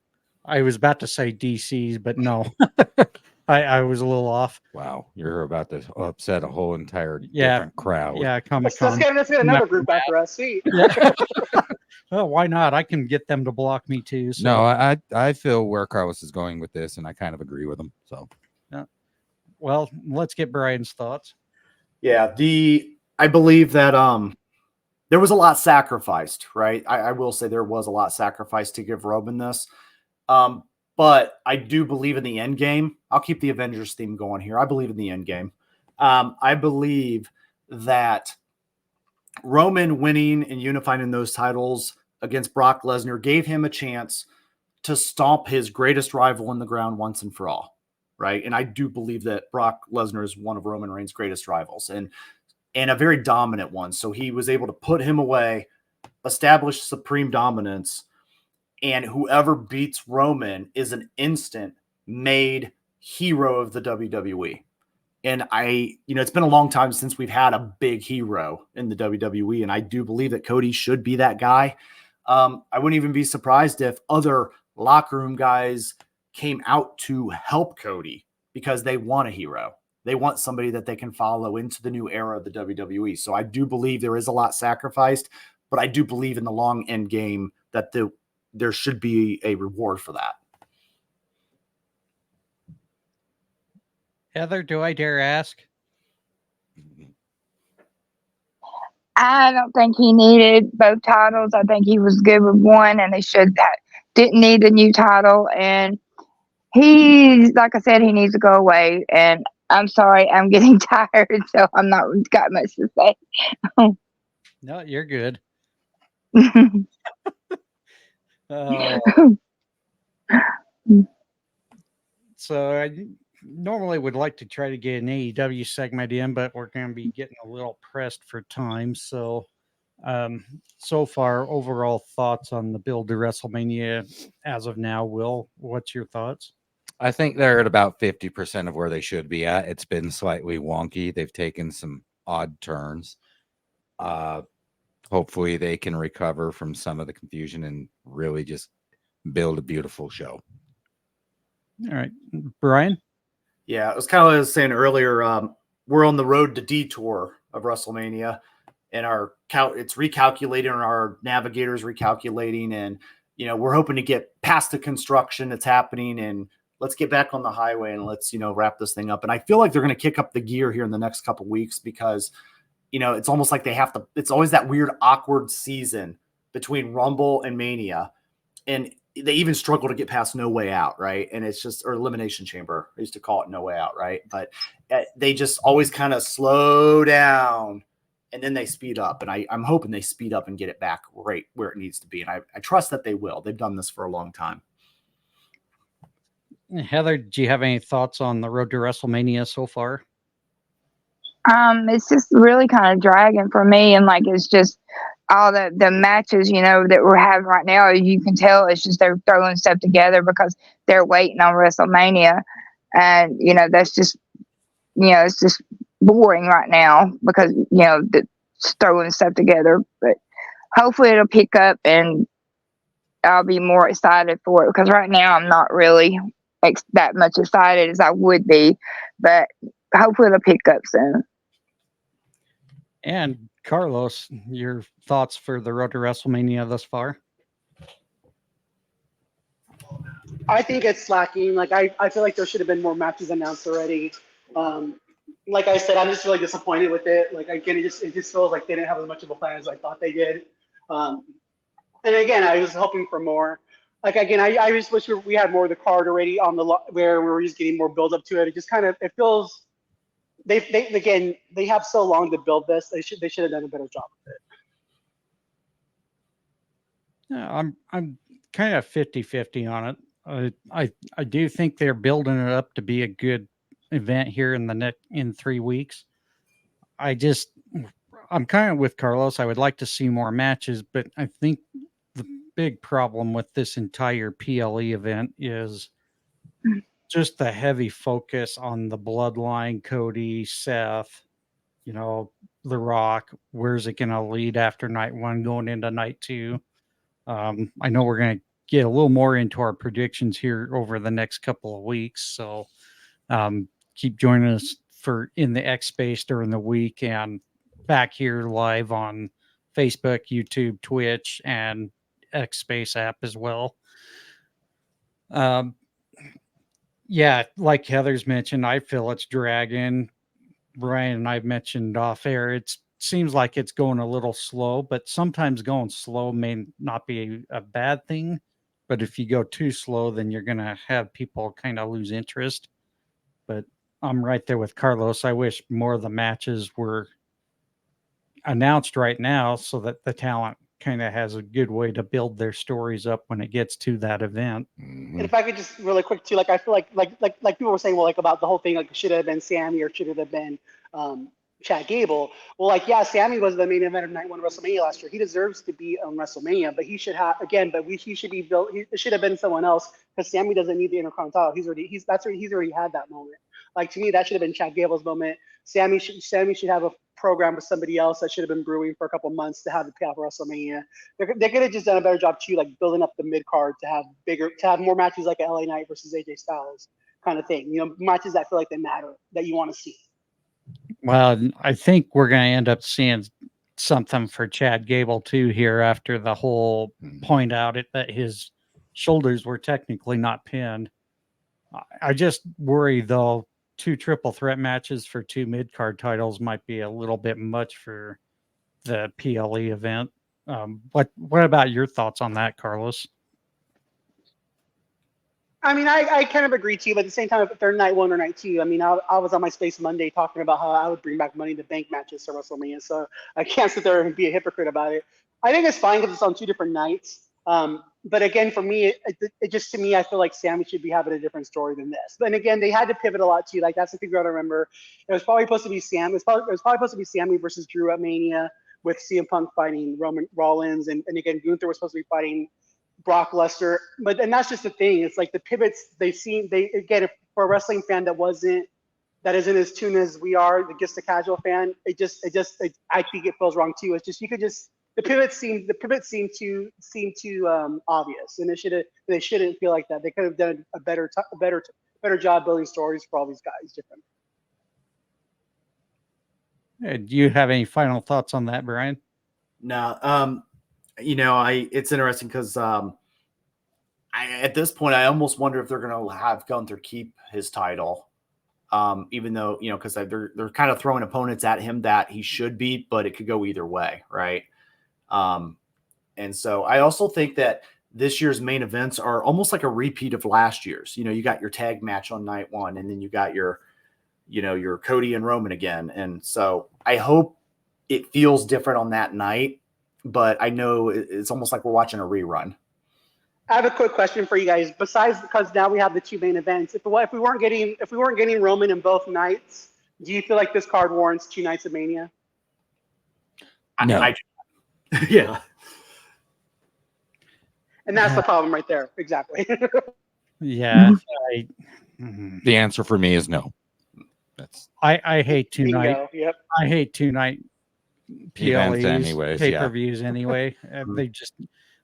I was about to say DC's, but no. I was a little off. Wow, you're about to upset a whole entire Yeah. different crowd. Yeah, Comic Let's Con. get another group after us. See. Yeah. Well, why not? I can get them to block me too. So. No, I feel where Carlos is going with this, and I kind of agree with him. So, Well, let's get Brian's thoughts. Yeah, I believe that there was a lot sacrificed, right? I will say there was a lot sacrificed to give Roman this. But I do believe in the end game. I'll keep the Avengers theme going here. I believe in the end game. I believe that Roman winning and unifying in those titles against Brock Lesnar gave him a chance to stomp his greatest rival in the ground once and for all, right? And I do believe that Brock Lesnar is one of Roman Reigns' greatest rivals and a very dominant one. So he was able to put him away, establish supreme dominance, and whoever beats Roman is an instant made hero of the WWE. And it's been a long time since we've had a big hero in the WWE. And I do believe that Cody should be that guy. I wouldn't even be surprised if other locker room guys came out to help Cody because they want a hero. They want somebody that they can follow into the new era of the WWE. So I do believe there is a lot sacrificed, but I do believe in the long end game that there should be a reward for that. Heather, do I dare ask? I don't think he needed both titles. I think he was good with one, and didn't need a new title. And like I said, he needs to go away. And I'm sorry, I'm getting tired, so I'm not got much to say. No, you're good. So I normally would like to try to get an AEW segment in, but we're going to be getting a little pressed for time. So, so far, overall thoughts on the build to WrestleMania as of now. Will, what's your thoughts? I think they're at about 50% of where they should be at. It's been slightly wonky. They've taken some odd turns. Hopefully they can recover from some of the confusion and really just build a beautiful show. All right, Brian. Yeah, it was kind of like I was saying earlier. We're on the road to detour of WrestleMania, and it's recalculating, and our navigators recalculating, and we're hoping to get past the construction that's happening, and let's get back on the highway and let's wrap this thing up. And I feel like they're going to kick up the gear here in the next couple of weeks because it's almost like they have to. It's always that weird, awkward season between Rumble and Mania, and they even struggle to get past No Way Out, right? And it's just, or Elimination Chamber. I used to call it No Way Out, right? But they just always kind of slow down and then they speed up. And I'm hoping they speed up and get it back right where it needs to be. And I trust that they will. They've done this for a long time. Heather, do you have any thoughts on the road to WrestleMania so far? It's just really kind of dragging for me, and it's just all the matches, that we're having right now. You can tell it's just they're throwing stuff together because they're waiting on WrestleMania, and that's just it's just boring right now because throwing stuff together. But hopefully it'll pick up and I'll be more excited for it because right now I'm not really that much excited as I would be, but hopefully it'll pick up soon. And Carlos, your thoughts for the road to WrestleMania thus far? I think it's slacking. I feel like there should have been more matches announced already. Like I said, I'm just really disappointed with it. Again, it just feels like they didn't have as much of a plan as I thought they did. And again, I was hoping for more. Again, I just wish we had more of the card already on where we were just getting more build up to it. It just it feels. They have so long to build this. They should have done a better job with it. Yeah, I'm kind of 50-50 on it. I do think they're building it up to be a good event here in 3 weeks. I'm kind of with Carlos. I would like to see more matches, but I think the big problem with this entire PLE event is just the heavy focus on the bloodline, Cody, Seth, The Rock. Where's it going to lead after night 1 going into night 2? I know we're going to get a little more into our predictions here over the next couple of weeks. So keep joining us for in the X Space during the week and back here live on Facebook, YouTube, Twitch, and X Space app as well. Yeah, like Heather's mentioned, I feel it's dragging. Bryan and I've mentioned off air, it seems like it's going a little slow, but sometimes going slow may not be a bad thing. But if you go too slow, then you're going to have people kind of lose interest. But I'm right there with Carlos. I wish more of the matches were announced right now so that the talent kind of has a good way to build their stories up when it gets to that event. And if I could just really quick too, like I feel like people were saying, well, like about the whole thing, like should it have been Sammy or should it have been Chad Gable? Well, like yeah, Sammy was the main event of Night 1 WrestleMania last year. He deserves to be on WrestleMania, but he should have he should be built. It should have been someone else because Sammy doesn't need the Intercontinental. He's already had that moment. Like to me, that should have been Chad Gable's moment. Sammy should have a program with somebody else that should have been brewing for a couple months to have the payoff WrestleMania. They could have just done a better job too, like building up the mid card to have more matches like a LA Knight versus AJ Styles kind of thing. You know, matches that feel like they matter that you want to see. Well, I think we're going to end up seeing something for Chad Gable too here after the whole point out that his shoulders were technically not pinned. I just worry though, 2 triple threat matches for 2 mid card titles might be a little bit much for the PLE event. What about your thoughts on that, Carlos? I mean, I kind of agree too, but at the same time, if they're Night 1 or Night 2, I mean, I was on my Space Monday talking about how I would bring back Money in the Bank matches to WrestleMania, so I can't sit there and be a hypocrite about it. I think it's fine because it's on 2 different nights. But again, for me, it just to me, I feel like Sammy should be having a different story than this. But again, they had to pivot a lot too. Like that's the thing you got to remember. It was probably supposed to be Sam. It was probably supposed to be Sammy versus Drew at Mania with CM Punk fighting Roman Rollins, and again Gunther was supposed to be fighting Brock Lesnar. And that's just the thing. It's like the pivots again, for a wrestling fan that isn't as tuned as we are, just a casual fan, I think it feels wrong too. It's just the pivot seemed too obvious, and they shouldn't feel like that. They could have done a better job building stories for all these guys. Different. Do you have any final thoughts on that, Bryan? No. It's interesting because at this point, I almost wonder if they're going to have Gunther keep his title, even though because they're kind of throwing opponents at him that he should beat, but it could go either way, right? And so I also think that this year's main events are almost like a repeat of last year's. You got your tag match on Night 1, and then you got your Cody and Roman again, and so I hope it feels different on that night. But I know it's almost like we're watching a rerun. I have a quick question for you guys. Besides, because now we have the 2 main events. If we weren't getting Roman in both nights, do you feel like this card warrants 2 nights of Mania? No. Yeah. And that's the problem right there. Exactly. Yeah. The answer for me is no. I hate 2 night. Yep. I hate 2 night PLEs, anyways, pay-per-views anyway.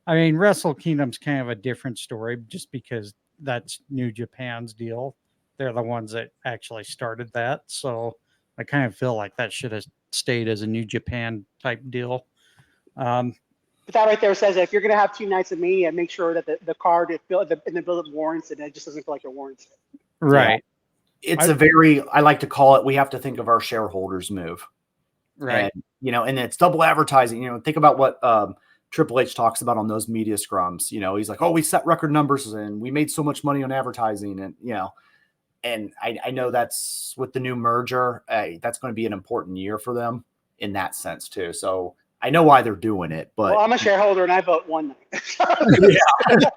Wrestle Kingdom's kind of a different story just because that's New Japan's deal. They're the ones that actually started that. So I kind of feel like that should have stayed as a New Japan type deal. But that right there says that if you're going to have 2 nights of Mania, make sure that the card in the build-up warrants it, and it just doesn't feel like it warrants it. Right. It's I like to call it, we have to think of our shareholders move. Right. And it's double advertising. Think about what Triple H talks about on those media scrums. He's like, oh, we set record numbers and we made so much money on advertising. And I know that's with the new merger, that's going to be an important year for them in that sense too. So I know why they're doing it, but I'm a shareholder and I vote 1 night. Yeah.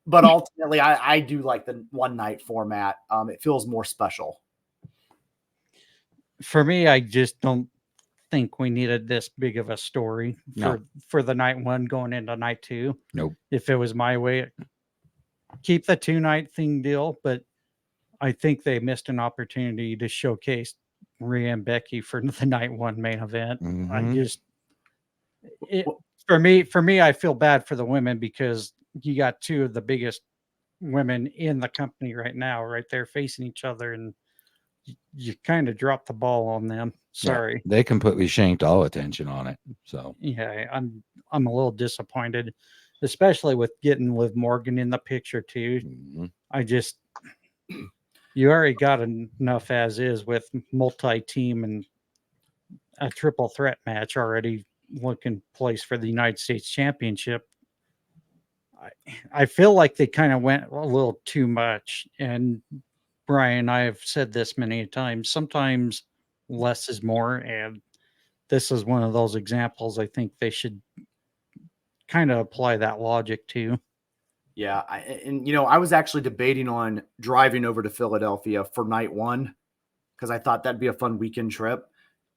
But ultimately I do like the 1 night format. It feels more special. For me, I just don't think we needed this big of a story for the Night 1 going into Night 2. Nope. If it was my way, keep the 2 night thing deal, but I think they missed an opportunity to showcase Rhea and Becky for the Night 1 main event. Mm-hmm. for me, I feel bad for the women because you got two of the biggest women in the company right now, right there facing each other, and you kind of dropped the ball on them. Sorry. They completely shanked all attention on it. So Yeah, I'm a little disappointed, especially with getting Liv Morgan in the picture too. mhm. I just you already got enough as is with multi-team and a triple threat match already looking place for the United States Championship. I feel like they kind of went a little too much. And Brian, I have said this many times. Sometimes less is more, and this is one of those examples. I think they should kind of apply that logic to. Yeah, I was actually debating on driving over to Philadelphia for night one because I thought that'd be a fun weekend trip,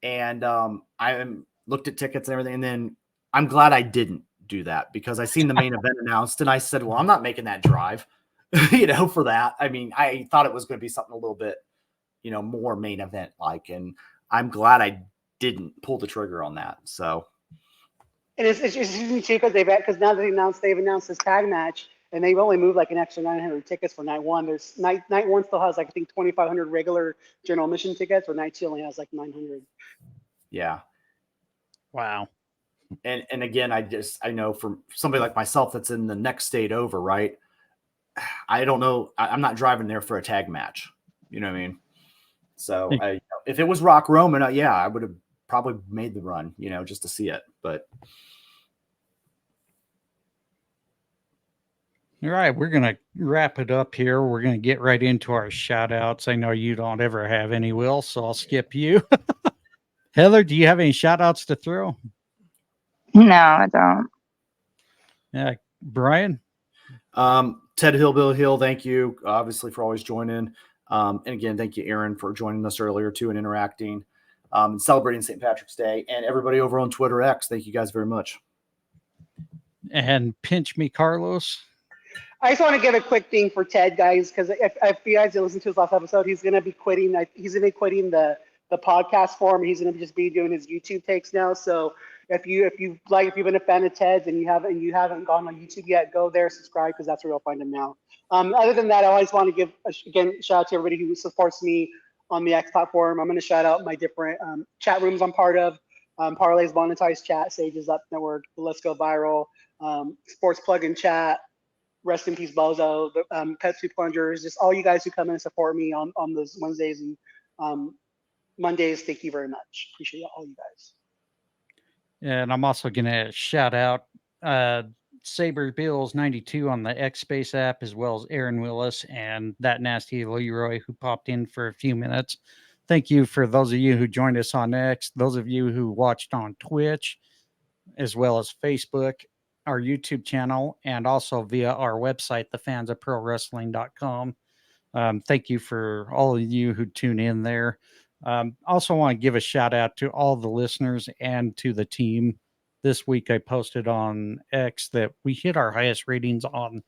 and I looked at tickets and everything, and then I'm glad I didn't do that because I seen the main event announced, and I said, "Well, I'm not making that drive," for that. I mean, I thought it was going to be something a little bit, more main event like, and I'm glad I didn't pull the trigger on that. So, And it's usually cheap because now they've announced this tag match, and they've only moved like an extra 900 tickets for night one. There's night one still has like I think 2,500 regular general admission tickets, or night two only has like 900. yeah. Wow. And again, I know from somebody like myself that's in the next state over, right? I don't know. I'm not driving there for a tag match. You know what I mean? So if it was Rock Roman, I would have probably made the run, just to see it. But All right, we're going to wrap it up here. We're going to get right into our shout outs. I know you don't ever have any, Will, so I'll skip you. Heather, do you have any shout outs to throw? No, I don't. Yeah, Brian? Ted Hillbill Hill, thank you, obviously, for always joining. And again, thank you, Aaron, for joining us earlier, too, and interacting and celebrating St. Patrick's Day. And everybody over on Twitter X, thank you guys very much. And Pinch Me Carlos? I just want to give a quick thing for Ted, guys, because if you guys listen to his last episode, he's going to be quitting. He's going to be quitting the podcast form. He's going to just be doing his YouTube takes now. So if you've been a fan of Ted's and you haven't gone on YouTube yet, go there, subscribe, because that's where you'll find him now. Other than that, I always want to give again shout out to everybody who supports me on the X platform. I'm going to shout out my different chat rooms I'm part of. Parlay's Monetized Chat, Sages Up Network, Let's Go Viral, Sports Plug and Chat, Rest in Peace Bozo, the Pet Soup Plungers, just all you guys who come in and support me on those Wednesdays and Mondays. Thank you very much. Appreciate all you guys. And I'm also going to shout out Saber Bills 92 on the X Space app, as well as Aaron Willis and That Nasty Leroy, who popped in for a few minutes. Thank you for those of you who joined us on X, those of you who watched on Twitch, as well as Facebook, our YouTube channel, and also via our website, thefansofprowrestling.com. Thank you for all of you who tune in there. Also want to give a shout out to all the listeners and to the team. This week I posted on X that we hit our highest ratings on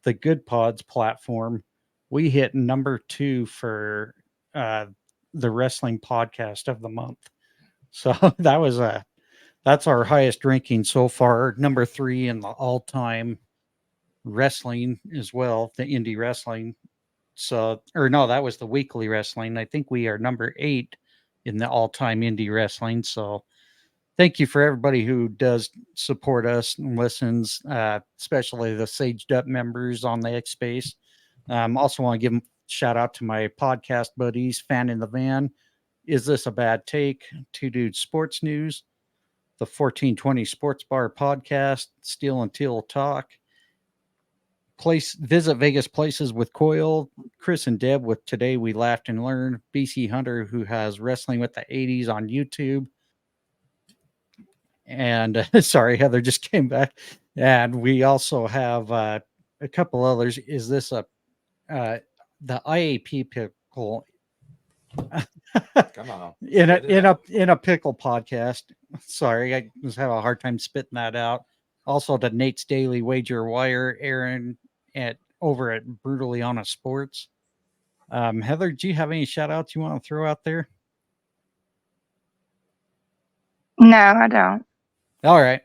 the Good Pods platform. We hit number 2 for the wrestling podcast of the month. So that's our highest ranking so far. Number 3 in the all-time wrestling as well, the indie wrestling. So, or no, that was the weekly wrestling. I think we are number 8 in the all-time indie wrestling. So thank you for everybody who does support us and listens, especially the Saged Up members on the X Space. Also want to give a shout out to my podcast buddies, Fan in the Van, Is This a Bad Take, Two Dudes Sports News, the 1420 Sports Bar Podcast, Steel and Teal Talk, Visit Vegas Places with Coil, Chris and Deb with Today We Laughed and Learned, BC Hunter, who has Wrestling with the 80s on YouTube. And sorry, Heather just came back. And we also have a couple others. Is this the IAP pickle? Come on. in a pickle podcast. Sorry, I was having a hard time spitting that out. Also to Nate's Daily Wager Wire, Aaron over at Brutally Honest Sports. Heather, do you have any shout outs you want to throw out there? No, I don't. All right.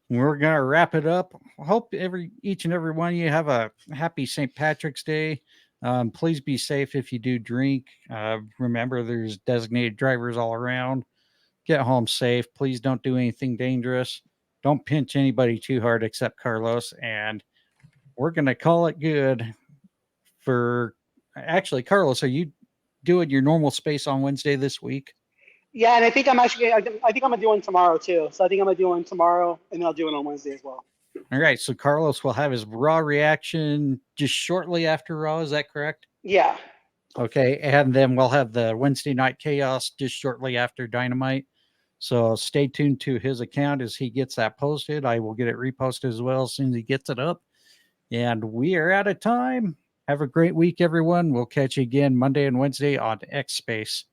We're gonna wrap it up. Hope each and every one of you have a happy St. Patrick's Day. Please be safe if you do drink. Remember, there's designated drivers all around. Get home safe. Please don't do anything dangerous. Don't pinch anybody too hard except Carlos. And we're gonna call it good. For actually, Carlos, are you doing your normal space on Wednesday this week? Yeah, and I think I think I'm gonna do one tomorrow too. So I think I'm gonna do one tomorrow, and then I'll do it on Wednesday as well. All right, so Carlos will have his Raw reaction just shortly after Raw. Is that correct? Yeah. Okay, and then we'll have the Wednesday Night Chaos just shortly after Dynamite. So stay tuned to his account as he gets that posted. I will get it reposted as well as soon as he gets it up. And we are out of time. Have a great week, everyone. We'll catch you again Monday and Wednesday on X Space.